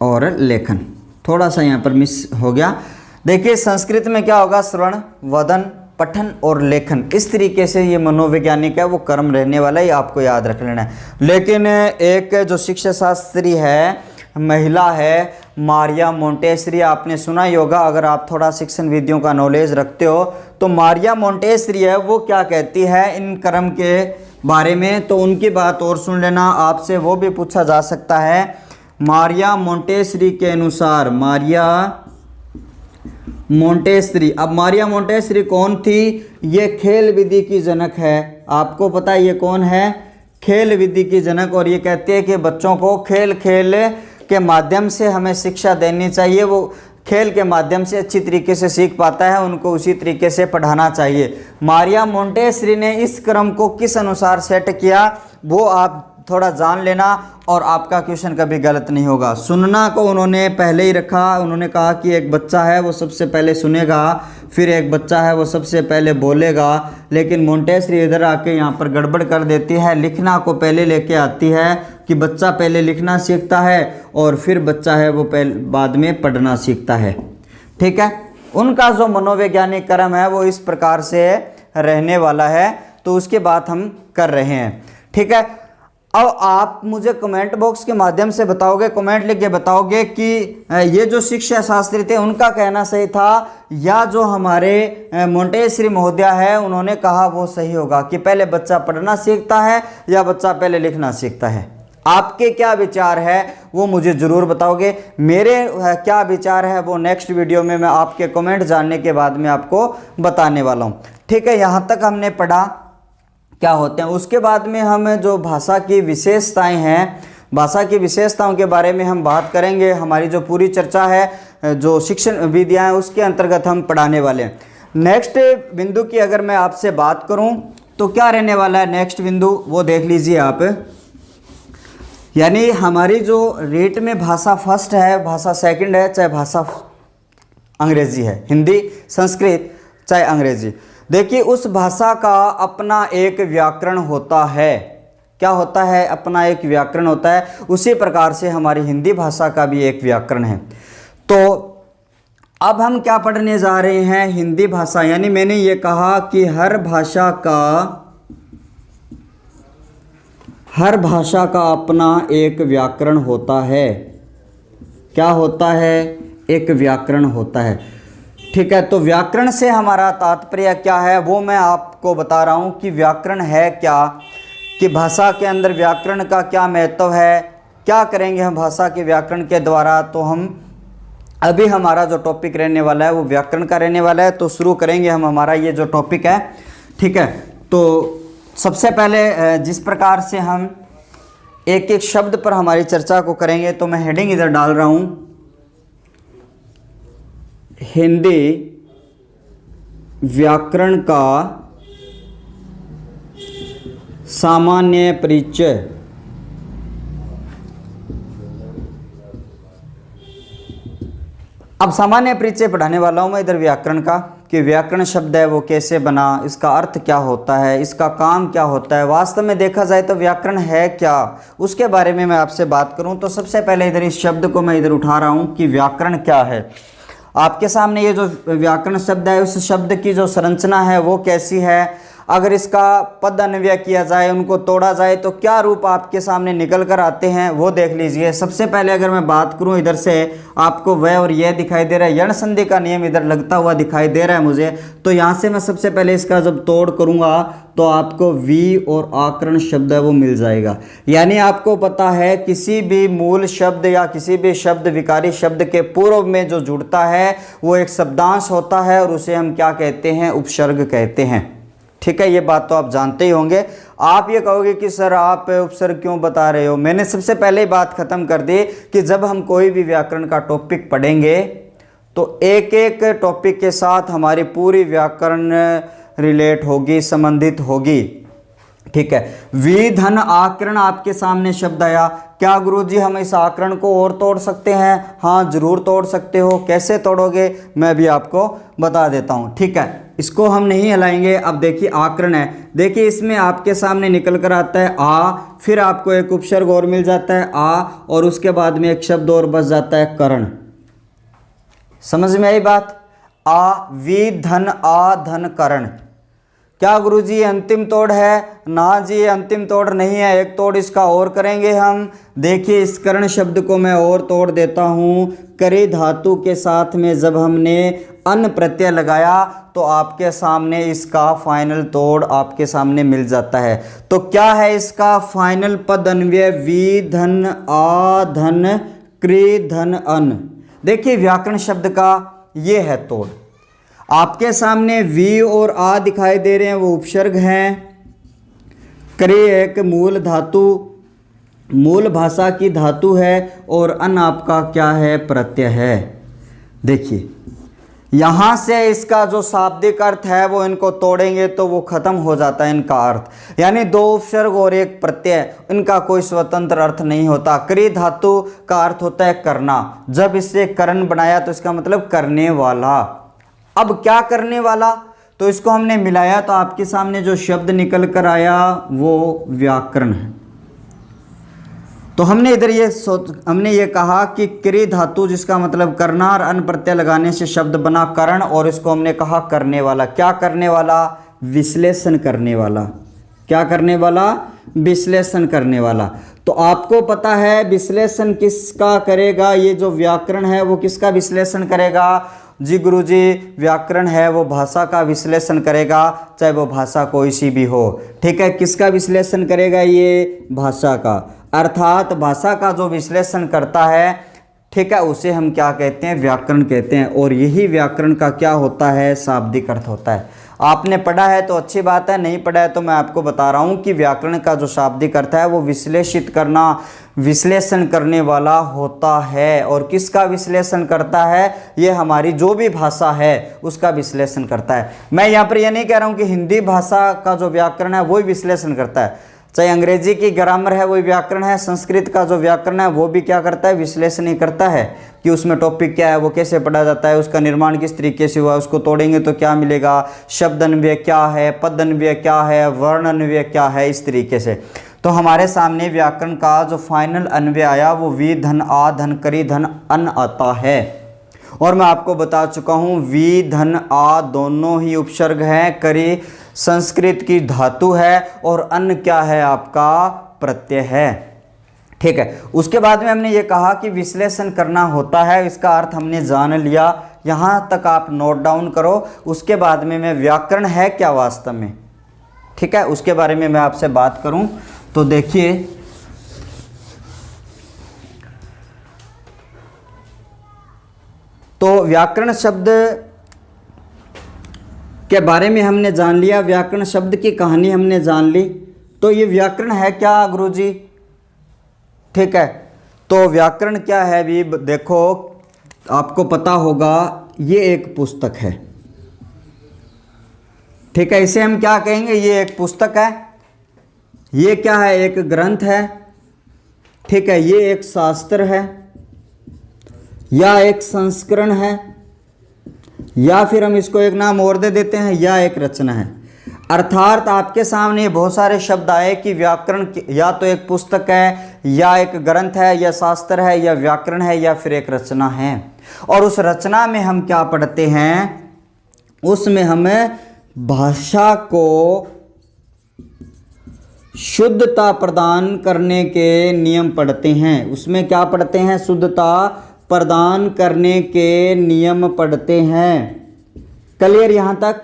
और लेखन। थोड़ा सा यहाँ पर मिस हो गया। देखिए संस्कृत में क्या होगा, श्रवण, वदन, पठन और लेखन। इस तरीके से ये मनोवैज्ञानिक है वो कर्म रहने वाला है, ये आपको याद रख लेना है। लेकिन एक जो शिक्षा शास्त्री है, महिला है, मारिया मोंटेसरी, आपने सुना ही होगा अगर आप थोड़ा शिक्षण विधियों का नॉलेज रखते हो। तो मारिया मोंटेसरी है वो क्या कहती है इन कर्म के बारे में, तो उनकी बात और सुन लेना, आपसे वो भी पूछा जा सकता है। मारिया मोंटेसरी के अनुसार, मारिया मोंटेसरी, अब मारिया मोंटेसरी कौन थी, ये खेल विधि की जनक है। आपको पता है ये कौन है, खेल विधि की जनक। और ये कहते हैं कि बच्चों को खेल खेल के माध्यम से हमें शिक्षा देनी चाहिए, वो खेल के माध्यम से अच्छी तरीके से सीख पाता है, उनको उसी तरीके से पढ़ाना चाहिए। मारिया मोंटेसरी ने इस क्रम को किस अनुसार सेट किया वो आप थोड़ा जान लेना और आपका क्वेश्चन कभी गलत नहीं होगा। सुनना को उन्होंने पहले ही रखा, उन्होंने कहा कि एक बच्चा है वो सबसे पहले सुनेगा, फिर एक बच्चा है वो सबसे पहले बोलेगा। लेकिन मोंटेसरी इधर आके यहाँ पर गड़बड़ कर देती है, लिखना को पहले लेके आती है कि बच्चा पहले लिखना सीखता है और फिर बच्चा है वो बाद में पढ़ना सीखता है। ठीक है, उनका जो मनोवैज्ञानिक क्रम है वो इस प्रकार से रहने वाला है, तो उसके बात हम कर रहे हैं। ठीक है, अब आप मुझे कमेंट बॉक्स के माध्यम से बताओगे, कमेंट लिख के बताओगे कि ये जो शिक्षा शास्त्री थे उनका कहना सही था या जो हमारे मोंटेसरी महोदया है उन्होंने कहा वो सही होगा, कि पहले बच्चा पढ़ना सीखता है या बच्चा पहले लिखना सीखता है। आपके क्या विचार है वो मुझे ज़रूर बताओगे। मेरे क्या विचार है वो नेक्स्ट वीडियो में मैं आपके कमेंट जानने के बाद में आपको बताने वाला हूँ। ठीक है, यहाँ तक हमने पढ़ा क्या होते हैं। उसके बाद में हम जो भाषा की विशेषताएं हैं, भाषा की विशेषताओं के बारे में हम बात करेंगे। हमारी जो पूरी चर्चा है जो शिक्षण विधियाँ हैं उसके अंतर्गत हम पढ़ाने वाले हैं। नेक्स्ट बिंदु की अगर मैं आपसे बात करूं तो क्या रहने वाला है नेक्स्ट बिंदु, वो देख लीजिए आप। यानी हमारी जो रेट में भाषा फर्स्ट है, भाषा सेकंड है, चाहे भाषा अंग्रेजी है, हिंदी, संस्कृत, चाहे अंग्रेजी। देखिए उस भाषा का अपना एक व्याकरण होता है। क्या होता है, अपना एक व्याकरण होता है। उसी प्रकार से हमारी हिंदी भाषा का भी एक व्याकरण है। तो अब हम क्या पढ़ने जा रहे हैं, हिंदी भाषा। यानी मैंने ये कहा कि हर भाषा का अपना एक व्याकरण होता है। क्या होता है, एक व्याकरण होता है। ठीक है, तो व्याकरण से हमारा तात्पर्य क्या है वो मैं आपको बता रहा हूँ कि व्याकरण है क्या, कि भाषा के अंदर व्याकरण का क्या महत्व है, क्या करेंगे हम भाषा के व्याकरण के द्वारा। तो हम अभी हमारा जो टॉपिक रहने वाला है वो व्याकरण का रहने वाला है। तो शुरू करेंगे हम हमारा ये जो टॉपिक है। ठीक है, तो सबसे पहले जिस प्रकार से हम एक एक शब्द पर हमारी चर्चा को करेंगे, तो मैं हेडिंग इधर डाल रहा हूँ, हिंदी व्याकरण का सामान्य परिचय। अब सामान्य परिचय पढ़ाने वाला हूं मैं इधर व्याकरण का, कि व्याकरण शब्द है वो कैसे बना, इसका अर्थ क्या होता है, इसका काम क्या होता है, वास्तव में देखा जाए तो व्याकरण है क्या, उसके बारे में मैं आपसे बात करूं। तो सबसे पहले इधर इस शब्द को मैं इधर उठा रहा हूं कि व्याकरण क्या है। आपके सामने ये जो व्याकरण शब्द है, उस शब्द की जो संरचना है वो कैसी है, अगर इसका पद अन्वय किया जाए, उनको तोड़ा जाए तो क्या रूप आपके सामने निकल कर आते हैं वो देख लीजिए। सबसे पहले अगर मैं बात करूं, इधर से आपको वह और यह दिखाई दे रहा है, यण संधि का नियम इधर लगता हुआ दिखाई दे रहा है मुझे। तो यहाँ से मैं सबसे पहले इसका जब तोड़ करूँगा तो आपको वी और आकरण शब्द है वो मिल जाएगा। यानी आपको पता है किसी भी मूल शब्द या किसी भी शब्द विकारी शब्द के पूर्व में जो जुड़ता है वो एक शब्दांश होता है और उसे हम क्या कहते हैं, उपसर्ग कहते हैं। ठीक है, ये बात तो आप जानते ही होंगे। आप ये कहोगे कि सर आप उपसर्ग क्यों बता रहे हो। मैंने सबसे पहले ही बात खत्म कर दी कि जब हम कोई भी व्याकरण का टॉपिक पढ़ेंगे तो एक एक टॉपिक के साथ हमारी पूरी व्याकरण रिलेट होगी, संबंधित होगी। ठीक है, वी धन आकरण आपके सामने शब्द आया। क्या गुरुजी हम इस आकरण को और तोड़ सकते हैं? हाँ जरूर तोड़ सकते हो। कैसे तोड़ोगे मैं भी आपको बता देता हूँ। ठीक है, इसको हम नहीं हिलाएंगे। अब देखिए आकरण है, देखिए इसमें आपके सामने निकल कर आता है आ, फिर आपको एक उपसर्ग और मिल जाता है आ, और उसके बाद में एक शब्द और बच जाता है करण। समझ में आई बात? आ वी धन आ धन करण। क्या गुरुजी ये अंतिम तोड़ है? ना जी, ये अंतिम तोड़ नहीं है, एक तोड़ इसका और करेंगे हम। देखिए इस करण शब्द को मैं और तोड़ देता हूँ। करी धातु के साथ में जब हमने अन प्रत्यय लगाया तो आपके सामने इसका फाइनल तोड़ आपके सामने मिल जाता है। तो क्या है इसका फाइनल पद अन्वय? वी धन आ धन क्री धन अन। देखिए व्याकरण शब्द का ये है तोड़। आपके सामने वी और आ दिखाई दे रहे हैं, वो उपसर्ग हैं। क्री एक मूल धातु, मूल भाषा की धातु है, और अन आपका क्या है? प्रत्यय है। देखिए यहाँ से इसका जो शाब्दिक अर्थ है वो इनको तोड़ेंगे तो वो खत्म हो जाता है इनका अर्थ, यानी दो उपसर्ग और एक प्रत्यय, इनका कोई स्वतंत्र अर्थ नहीं होता। क्री धातु का अर्थ होता है करना, जब इससे करण बनाया तो इसका मतलब करने वाला। अब क्या करने वाला? तो इसको हमने मिलाया तो आपके सामने जो शब्द निकल कर आया वो व्याकरण है। तो हमने इधर हमने ये कहा कि क्री धातु जिसका मतलब करना और अन प्रत्यय लगाने से शब्द बना करण, और इसको हमने कहा करने वाला। क्या करने वाला? विश्लेषण करने वाला। क्या करने वाला? विश्लेषण करने वाला। तो आपको पता है विश्लेषण किसका करेगा? ये जो व्याकरण है वो किसका विश्लेषण करेगा? जी गुरुजी, व्याकरण है वो भाषा का विश्लेषण करेगा, चाहे वो भाषा कोई सी भी हो। ठीक है, किसका विश्लेषण करेगा? ये भाषा का। अर्थात भाषा का जो विश्लेषण करता है, ठीक है, उसे हम क्या कहते हैं? व्याकरण कहते हैं। और यही व्याकरण का क्या होता है? शाब्दिक अर्थ होता है। आपने पढ़ा है तो अच्छी बात है, नहीं पढ़ा है तो मैं आपको बता रहा हूँ कि व्याकरण का जो शाब्दिक अर्थ है वो विश्लेषित करना, विश्लेषण करने वाला होता है। और किसका विश्लेषण करता है? ये हमारी जो भी भाषा है उसका विश्लेषण करता है। मैं यहाँ पर यह नहीं कह रहा हूँ कि हिंदी भाषा का जो व्याकरण है वही विश्लेषण करता है, चाहे अंग्रेजी की ग्रामर है वही व्याकरण है, संस्कृत का जो व्याकरण है वो भी क्या करता है? विश्लेषण ही करता है कि उसमें टॉपिक क्या है, वो कैसे पढ़ा जाता है, उसका निर्माण किस तरीके से हुआ, उसको तोड़ेंगे तो क्या मिलेगा, शब्द अन्वय क्या है, पद अन्वय क्या है, वर्ण अन्वय क्या है, इस तरीके से। तो हमारे सामने व्याकरण का जो फाइनल अन्वय आया वो वी धन आ धन करी धन अन आता है। और मैं आपको बता चुका हूँ वी धन आ दोनों ही उपसर्ग हैं, करी संस्कृत की धातु है, और अन्न क्या है? आपका प्रत्यय है। ठीक है, उसके बाद में हमने ये कहा कि विश्लेषण करना होता है, इसका अर्थ हमने जान लिया। यहाँ तक आप नोट डाउन करो। उसके बाद में मैं व्याकरण है क्या वास्तव में, ठीक है, उसके बारे में मैं आपसे बात करूं। तो देखिए तो व्याकरण शब्द के बारे में हमने जान लिया, व्याकरण शब्द की कहानी हमने जान ली। तो ये व्याकरण है क्या गुरुजी? ठीक है, तो व्याकरण क्या है भी देखो, आपको पता होगा ये एक पुस्तक है। ठीक है, इसे हम क्या कहेंगे? ये एक पुस्तक है। ये क्या है? एक ग्रंथ है। ठीक है, ये एक शास्त्र है, या एक संस्करण है, या फिर हम इसको एक नाम और दे देते हैं, या एक रचना है। अर्थात आपके सामने बहुत सारे शब्द आए कि व्याकरण या तो एक पुस्तक है, या एक ग्रंथ है, या शास्त्र है, या व्याकरण है, या फिर एक रचना है। और उस रचना में हम क्या पढ़ते हैं? उसमें हमें भाषा को शुद्धता प्रदान करने के नियम पढ़ते हैं। उसमें क्या पढ़ते हैं? शुद्धता प्रदान करने के नियम पढ़ते हैं। क्लियर यहाँ तक?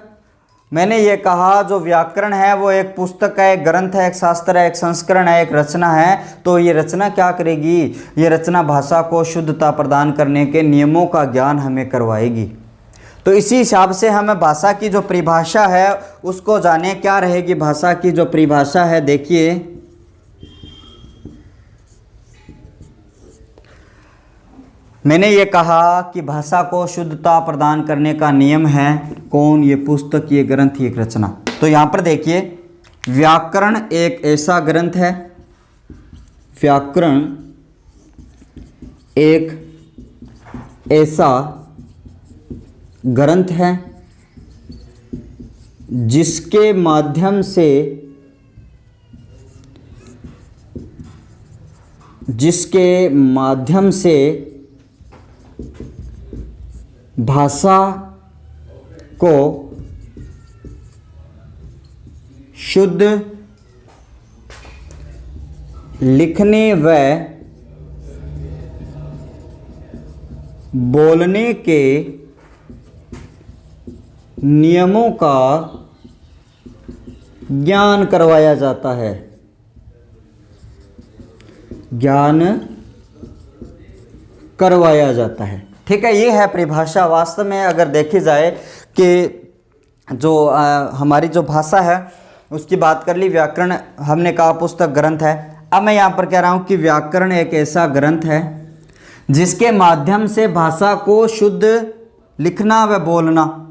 मैंने ये कहा जो व्याकरण है वो एक पुस्तक है, एक ग्रंथ है, एक शास्त्र है, एक संस्करण है, एक रचना है। तो ये रचना क्या करेगी? ये रचना भाषा को शुद्धता प्रदान करने के नियमों का ज्ञान हमें करवाएगी। तो इसी हिसाब से हमें भाषा की जो परिभाषा है उसको जाने। क्या रहेगी भाषा की जो परिभाषा है? देखिए मैंने ये कहा कि भाषा को शुद्धता प्रदान करने का नियम है कौन? ये पुस्तक, ये ग्रंथ, ये रचना। तो यहाँ पर देखिए व्याकरण एक ऐसा ग्रंथ है, व्याकरण एक ऐसा ग्रंथ है जिसके माध्यम से भाषा को शुद्ध लिखने व बोलने के नियमों का ज्ञान करवाया जाता है। ज्ञान करवाया जाता है। ठीक है, ये है परिभाषा। वास्तव में अगर देखी जाए कि जो हमारी जो भाषा है उसकी बात कर ली, व्याकरण हमने कहा पुस्तक ग्रंथ है। अब मैं यहाँ पर कह रहा हूँ कि व्याकरण एक ऐसा ग्रंथ है जिसके माध्यम से भाषा को शुद्ध लिखना व बोलना।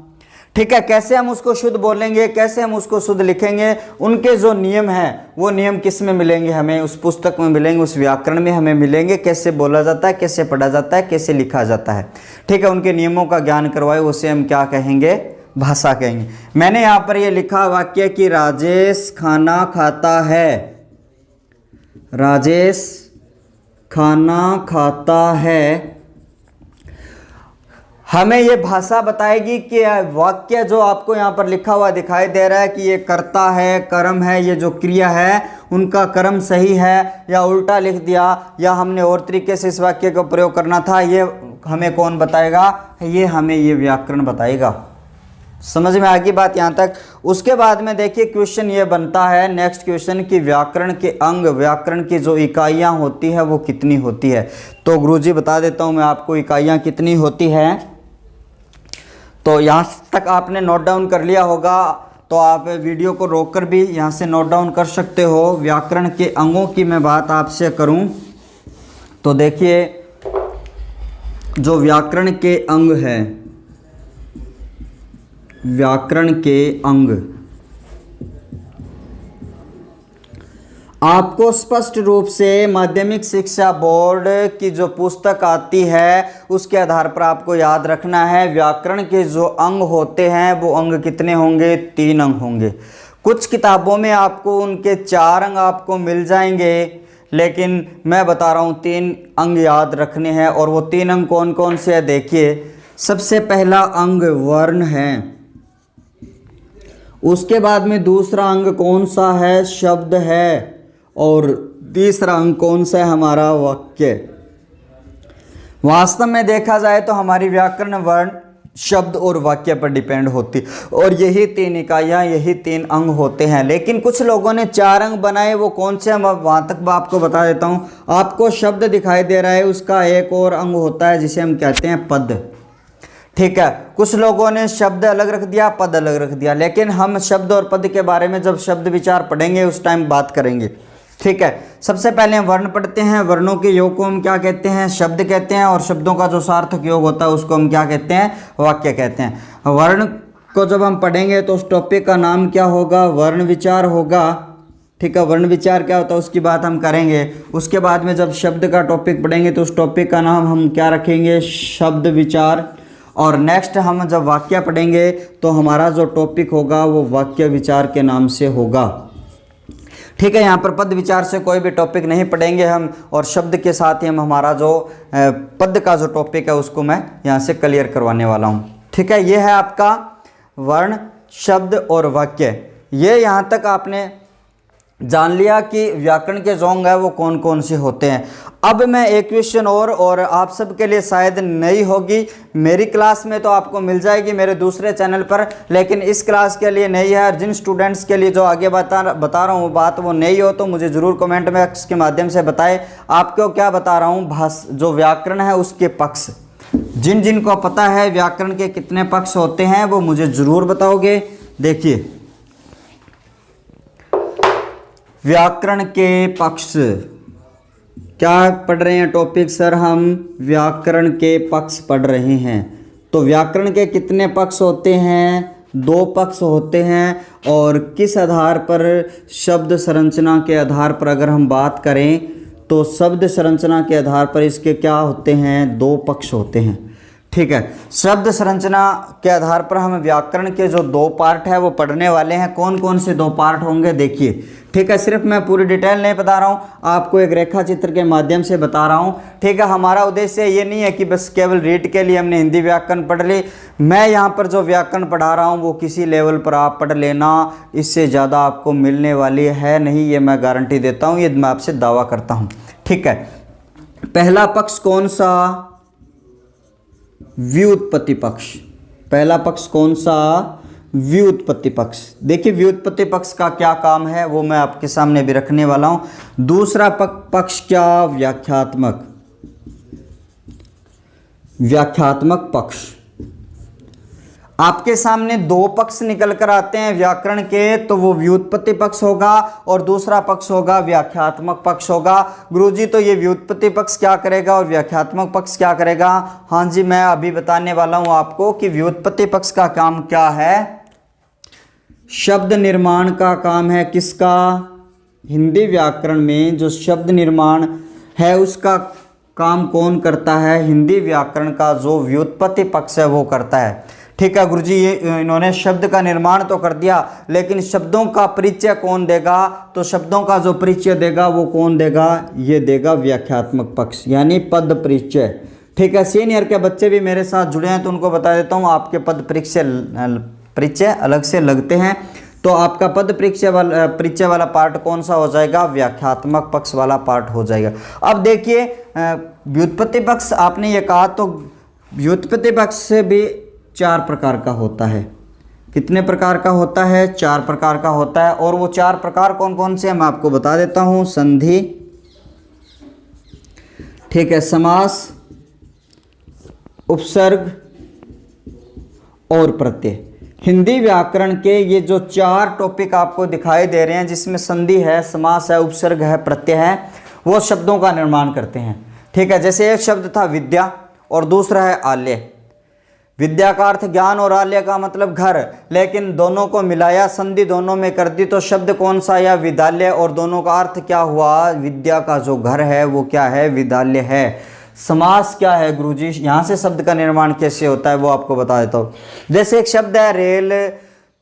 ठीक है, कैसे हम उसको शुद्ध बोलेंगे, कैसे हम उसको शुद्ध लिखेंगे, उनके जो नियम हैं वो नियम किस में मिलेंगे, हमें उस पुस्तक में मिलेंगे, उस व्याकरण में हमें मिलेंगे। कैसे बोला जाता है, कैसे पढ़ा जाता है, कैसे लिखा जाता है। ठीक है, उनके नियमों का ज्ञान करवाए, उसे हम क्या कहेंगे, भाषा कहेंगे। मैंने यहाँ पर ये लिखा वाक्य कि राजेश खाना खाता है। राजेश खाना खाता है। हमें ये भाषा बताएगी कि वाक्य जो आपको यहाँ पर लिखा हुआ दिखाई दे रहा है कि ये कर्ता है, कर्म है, ये जो क्रिया है उनका कर्म सही है या उल्टा लिख दिया या हमने और तरीके से इस वाक्य का प्रयोग करना था, ये हमें कौन बताएगा, ये हमें ये व्याकरण बताएगा। समझ में आ गई बात यहाँ तक। उसके बाद में देखिए क्वेश्चन ये बनता है, नेक्स्ट क्वेश्चन, कि व्याकरण के अंग, व्याकरण की जो इकाइयाँ होती है वो कितनी होती है। तो गुरुजी बता देता हूँ मैं आपको इकाइयाँ कितनी होती है। तो यहाँ तक आपने नोट डाउन कर लिया होगा, तो आप वीडियो को रोककर भी यहाँ से नोट डाउन कर सकते हो। व्याकरण के अंगों की मैं बात आपसे करूँ तो देखिए, जो व्याकरण के अंग है, व्याकरण के अंग आपको स्पष्ट रूप से माध्यमिक शिक्षा बोर्ड की जो पुस्तक आती है उसके आधार पर आपको याद रखना है। व्याकरण के जो अंग होते हैं वो अंग कितने होंगे, 3 अंग होंगे। कुछ किताबों में आपको उनके 4 अंग आपको मिल जाएंगे, लेकिन मैं बता रहा हूँ 3 अंग याद रखने हैं। और वो 3 अंग कौन कौन से है, देखिए। सबसे पहला अंग वर्ण है, उसके बाद में दूसरा अंग कौन सा है, शब्द है, और तीसरा अंग कौन सा है, हमारा वाक्य। वास्तव में देखा जाए तो हमारी व्याकरण वर्ण, शब्द और वाक्य पर डिपेंड होती, और यही 3 इकाइयाँ, यही 3 अंग होते हैं। लेकिन कुछ लोगों ने 4 अंग बनाए, वो कौन से, हम वहाँ तक आपको बता देता हूँ। आपको शब्द दिखाई दे रहा है, उसका एक और अंग होता है जिसे हम कहते हैं पद। ठीक है, कुछ लोगों ने शब्द अलग रख दिया, पद अलग रख दिया, लेकिन हम शब्द और पद के बारे में जब शब्द विचार पढ़ेंगे उस टाइम बात करेंगे। ठीक है, सबसे पहले हम वर्ण पढ़ते हैं। वर्णों के योग को हम क्या कहते हैं, शब्द कहते हैं, और शब्दों का जो सार्थक योग होता है उसको हम क्या कहते हैं, वाक्य कहते हैं। वर्ण को जब हम पढ़ेंगे तो उस टॉपिक का नाम क्या होगा, वर्ण विचार होगा। ठीक है, वर्ण विचार क्या होता है उसकी बात हम करेंगे। उसके बाद में जब शब्द का टॉपिक पढ़ेंगे तो उस टॉपिक का नाम हम क्या रखेंगे, शब्द विचार। और नेक्स्ट हम जब वाक्य पढ़ेंगे तो हमारा जो टॉपिक होगा वो वाक्य विचार के नाम से होगा। ठीक है, यहाँ पर पद विचार से कोई भी टॉपिक नहीं पढ़ेंगे हम, और शब्द के साथ ही हम हमारा जो पद का जो टॉपिक है उसको मैं यहाँ से क्लियर करवाने वाला हूँ। ठीक है, ये है आपका वर्ण, शब्द और वाक्य। ये यहाँ तक आपने जान लिया कि व्याकरण के जो अंग है वो कौन कौन से होते हैं। अब मैं एक क्वेश्चन और आप सबके लिए शायद नई होगी, मेरी क्लास में तो आपको मिल जाएगी मेरे दूसरे चैनल पर, लेकिन इस क्लास के लिए नई है। और जिन स्टूडेंट्स के लिए जो आगे बता रहा हूँ बात वो नई हो तो मुझे ज़रूर कमेंट में के माध्यम से बताएं आपको क्या बता रहा हूँ। जो व्याकरण है उसके पक्ष, जिन जिन को पता है व्याकरण के कितने पक्ष होते हैं वो मुझे ज़रूर बताओगे। देखिए, व्याकरण के पक्ष क्या पढ़ रहे हैं टॉपिक, सर हम व्याकरण के पक्ष पढ़ रहे हैं। तो व्याकरण के कितने पक्ष होते हैं, 2 पक्ष होते हैं। और किस आधार पर, शब्द संरचना के आधार पर अगर हम बात करें तो शब्द संरचना के आधार पर इसके क्या होते हैं, 2 पक्ष होते हैं। ठीक है, शब्द संरचना के आधार पर हम व्याकरण के जो 2 पार्ट है वो पढ़ने वाले हैं। कौन कौन से 2 पार्ट होंगे देखिए, ठीक है। सिर्फ मैं पूरी डिटेल नहीं बता रहा हूँ, आपको एक रेखा चित्र के माध्यम से बता रहा हूँ, ठीक है। हमारा उद्देश्य ये नहीं है कि बस केवल रीड के लिए हमने हिंदी व्याकरण पढ़ ली। मैं यहाँ पर जो व्याकरण पढ़ा रहा हूँ वो किसी लेवल पर आप पढ़ लेना, इससे ज़्यादा आपको मिलने वाली है नहीं, ये मैं गारंटी देता हूँ, ये मैं आपसे दावा करता हूँ, ठीक है। पहला पक्ष कौन सा? व्युत्पत्ति पक्ष। पहला पक्ष कौन सा? व्युत्पत्ति पक्ष। देखिए व्युत्पत्ति पक्ष का क्या काम है वो मैं आपके सामने भी रखने वाला हूं। दूसरा पक्ष क्या? व्याख्यात्मक। व्याख्यात्मक पक्ष। आपके सामने 2 पक्ष निकल कर आते हैं व्याकरण के, तो वो व्युत्पत्ति पक्ष होगा और दूसरा पक्ष होगा व्याख्यात्मक पक्ष होगा। गुरुजी तो ये व्युत्पत्ति पक्ष क्या करेगा और व्याख्यात्मक पक्ष क्या करेगा? हाँ जी, मैं अभी बताने वाला हूं आपको कि व्युत्पत्ति पक्ष का काम क्या है। शब्द निर्माण का काम है। किसका? हिंदी व्याकरण में जो शब्द निर्माण है उसका काम कौन करता है? हिंदी व्याकरण का जो व्युत्पत्ति पक्ष है वो करता है, ठीक है। गुरुजी ये इन्होंने शब्द का निर्माण तो कर दिया, लेकिन शब्दों का परिचय कौन देगा? तो शब्दों का जो परिचय देगा वो कौन देगा? ये देगा व्याख्यात्मक पक्ष, यानी पद परिचय, ठीक है। सीनियर के बच्चे भी मेरे साथ जुड़े हैं तो उनको बता देता हूँ, आपके पद परिचय अलग से लगते हैं, तो आपका पद परिचय वाला पार्ट कौन सा हो जाएगा? व्याख्यात्मक पक्ष वाला पार्ट हो जाएगा। अब देखिए व्युत्पत्ति पक्ष आपने ये कहा, तो व्युत्पत्ति पक्ष से भी 4 प्रकार का होता है। कितने प्रकार का होता है? 4 प्रकार का होता है। और वो 4 प्रकार कौन कौन से हैं मैं आपको बता देता हूं। संधि, ठीक है, समास, उपसर्ग और प्रत्यय। हिंदी व्याकरण के ये जो 4 टॉपिक आपको दिखाई दे रहे हैं, जिसमें संधि है, समास है, उपसर्ग है, प्रत्यय है, वो शब्दों का निर्माण करते हैं, ठीक है। जैसे एक शब्द था विद्या और दूसरा है आल्य। विद्या का अर्थ ज्ञान और आल्य का मतलब घर, लेकिन दोनों को मिलाया, संधि दोनों में कर दी, तो शब्द कौन सा आया? विद्यालय। और दोनों का अर्थ क्या हुआ? विद्या का जो घर है वो क्या है? विद्यालय है। समास क्या है गुरुजी? यहाँ से शब्द का निर्माण कैसे होता है वो आपको बता देता हूँ। जैसे एक शब्द है रेल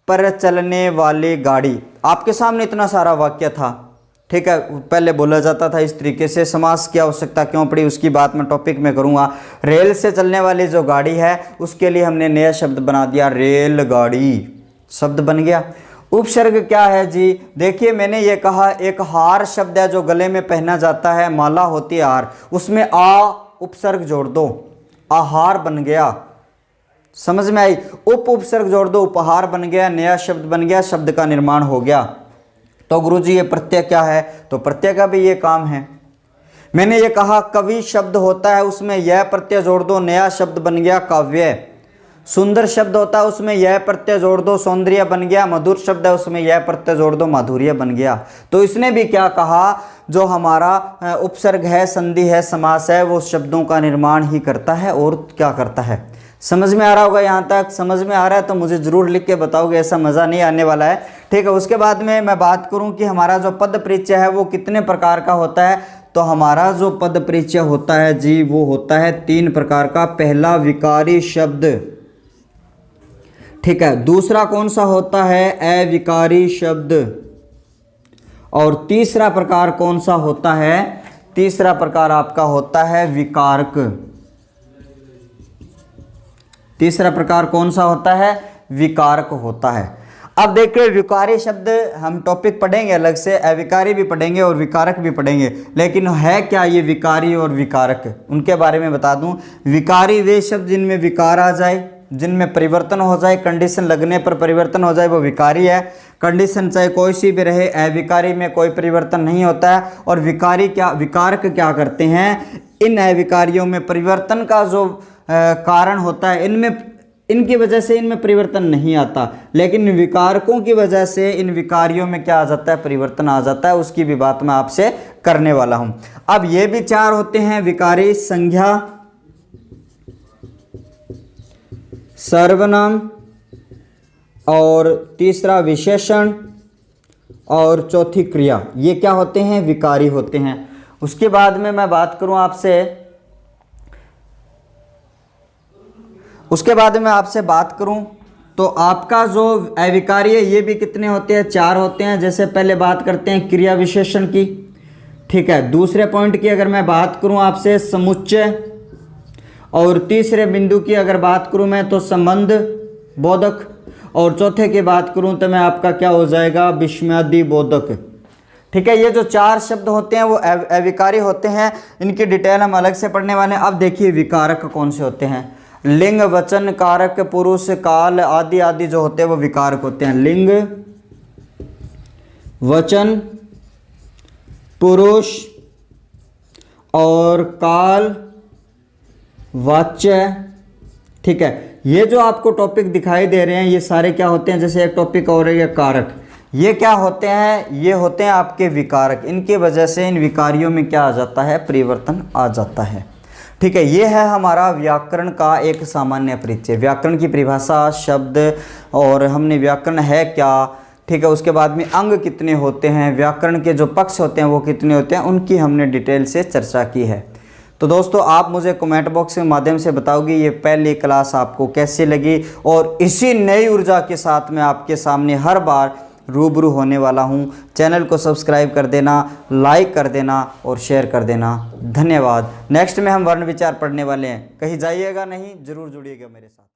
पर चलने वाली गाड़ी, आपके सामने इतना सारा वाक्य था, ठीक है, पहले बोला जाता था इस तरीके से। समास की आवश्यकता क्यों पड़ी उसकी बात मैं टॉपिक में करूंगा। रेल से चलने वाली जो गाड़ी है उसके लिए हमने नया शब्द बना दिया, रेलगाड़ी, शब्द बन गया। उपसर्ग क्या है जी? देखिए मैंने ये कहा एक हार शब्द है जो गले में पहना जाता है, माला होती है हार, उसमें आ उपसर्ग जोड़ दो, आहार बन गया, समझ में आई? उपसर्ग जोड़ दो, उपहार बन गया, नया शब्द बन गया, शब्द का निर्माण हो गया। तो गुरुजी ये प्रत्यय क्या है? तो प्रत्यय का भी ये काम है। मैंने ये कहा कवि शब्द होता है, उसमें यह प्रत्यय जोड़ दो, नया शब्द बन गया काव्य। सुंदर शब्द होता है, उसमें यह प्रत्यय जोड़ दो, सौंदर्य बन गया। मधुर शब्द है, उसमें यह प्रत्यय जोड़ दो, माधुर्य बन गया। तो इसने भी क्या कहा, जो हमारा उपसर्ग है, संधि है, समास है, वो शब्दों का निर्माण ही करता है और क्या करता है। समझ में आ रहा होगा? यहाँ तक समझ में आ रहा है तो मुझे ज़रूर लिख के बताओगे, ऐसा मज़ा नहीं आने वाला है, ठीक है। उसके बाद में मैं बात करूँ कि हमारा जो पद परिचय है वो कितने प्रकार का होता है। तो हमारा जो पद परिचय होता है जी वो होता है 3 प्रकार का। पहला विकारी शब्द, ठीक है। दूसरा कौन सा होता है? अविकारी शब्द। और तीसरा प्रकार कौन सा होता है? तीसरा प्रकार आपका होता है विकारक। तीसरा प्रकार कौन सा होता है? विकारक होता है। अब देखिए विकारी शब्द हम टॉपिक पढ़ेंगे अलग से, अविकारी भी पढ़ेंगे और विकारक भी पढ़ेंगे, लेकिन है क्या ये विकारी और विकारक, उनके बारे में बता दूं। विकारी वे शब्द जिनमें विकार आ जाए, जिनमें परिवर्तन हो जाए, कंडीशन लगने पर परिवर्तन हो जाए, वो विकारी है। कंडीशन चाहे कोई सी भी रहे, अविकारी में कोई परिवर्तन नहीं होता है। और विकारी क्या, विकारक क्या करते हैं? इन अविकारियों में परिवर्तन का जो कारण होता है, इनकी वजह से इनमें परिवर्तन नहीं आता, लेकिन विकारकों की वजह से इन विकारियों में क्या आ जाता है? परिवर्तन आ जाता है। उसकी भी बात मैं आपसे करने वाला हूं। अब ये भी 4 होते हैं विकारी, संज्ञा, सर्वनाम, और तीसरा विशेषण, और चौथी क्रिया। ये क्या होते हैं? विकारी होते हैं। उसके बाद में मैं बात करूं आपसे उसके बाद मैं आपसे बात करूं तो आपका जो अविकारी है ये भी कितने होते हैं, 4 होते हैं। जैसे पहले बात करते हैं क्रिया विशेषण की, ठीक है। दूसरे पॉइंट की अगर मैं बात करूं आपसे समुच्चय, और तीसरे बिंदु की अगर बात करूं मैं तो संबंध बोधक, और चौथे की बात करूं तो मैं आपका क्या हो जाएगा, विस्मयादि बोधक, ठीक है। ये जो 4 शब्द होते हैं वो अविकारी होते हैं, इनकी डिटेल हम अलग से पढ़ने वाले हैं। अब देखिए विकारक कौन से होते हैं। लिंग, वचन, कारक, पुरुष, काल आदि आदि जो होते हैं वो विकारक होते हैं। लिंग, वचन, पुरुष और काल, वाच्य, ठीक है। ये जो आपको टॉपिक दिखाई दे रहे हैं ये सारे क्या होते हैं, जैसे एक टॉपिक और है कारक, ये क्या होते हैं, ये होते हैं आपके विकारक। इनकी वजह से इन विकारियों में क्या आ जाता है, परिवर्तन आ जाता है, ठीक है। ये है हमारा व्याकरण का एक सामान्य परिचय, व्याकरण की परिभाषा, शब्द, और हमने व्याकरण है क्या, ठीक है। उसके बाद में अंग कितने होते हैं, व्याकरण के जो पक्ष होते हैं वो कितने होते हैं, उनकी हमने डिटेल से चर्चा की है। तो दोस्तों आप मुझे कमेंट बॉक्स के माध्यम से बताओगे ये पहली क्लास आपको कैसी लगी, और इसी नई ऊर्जा के साथ मैं आपके सामने हर बार रूबरू होने वाला हूँ। चैनल को सब्सक्राइब कर देना, लाइक कर देना और शेयर कर देना। धन्यवाद। नेक्स्ट में हम वर्ण विचार पढ़ने वाले हैं, कहीं जाइएगा नहीं, जरूर जुड़िएगा मेरे साथ।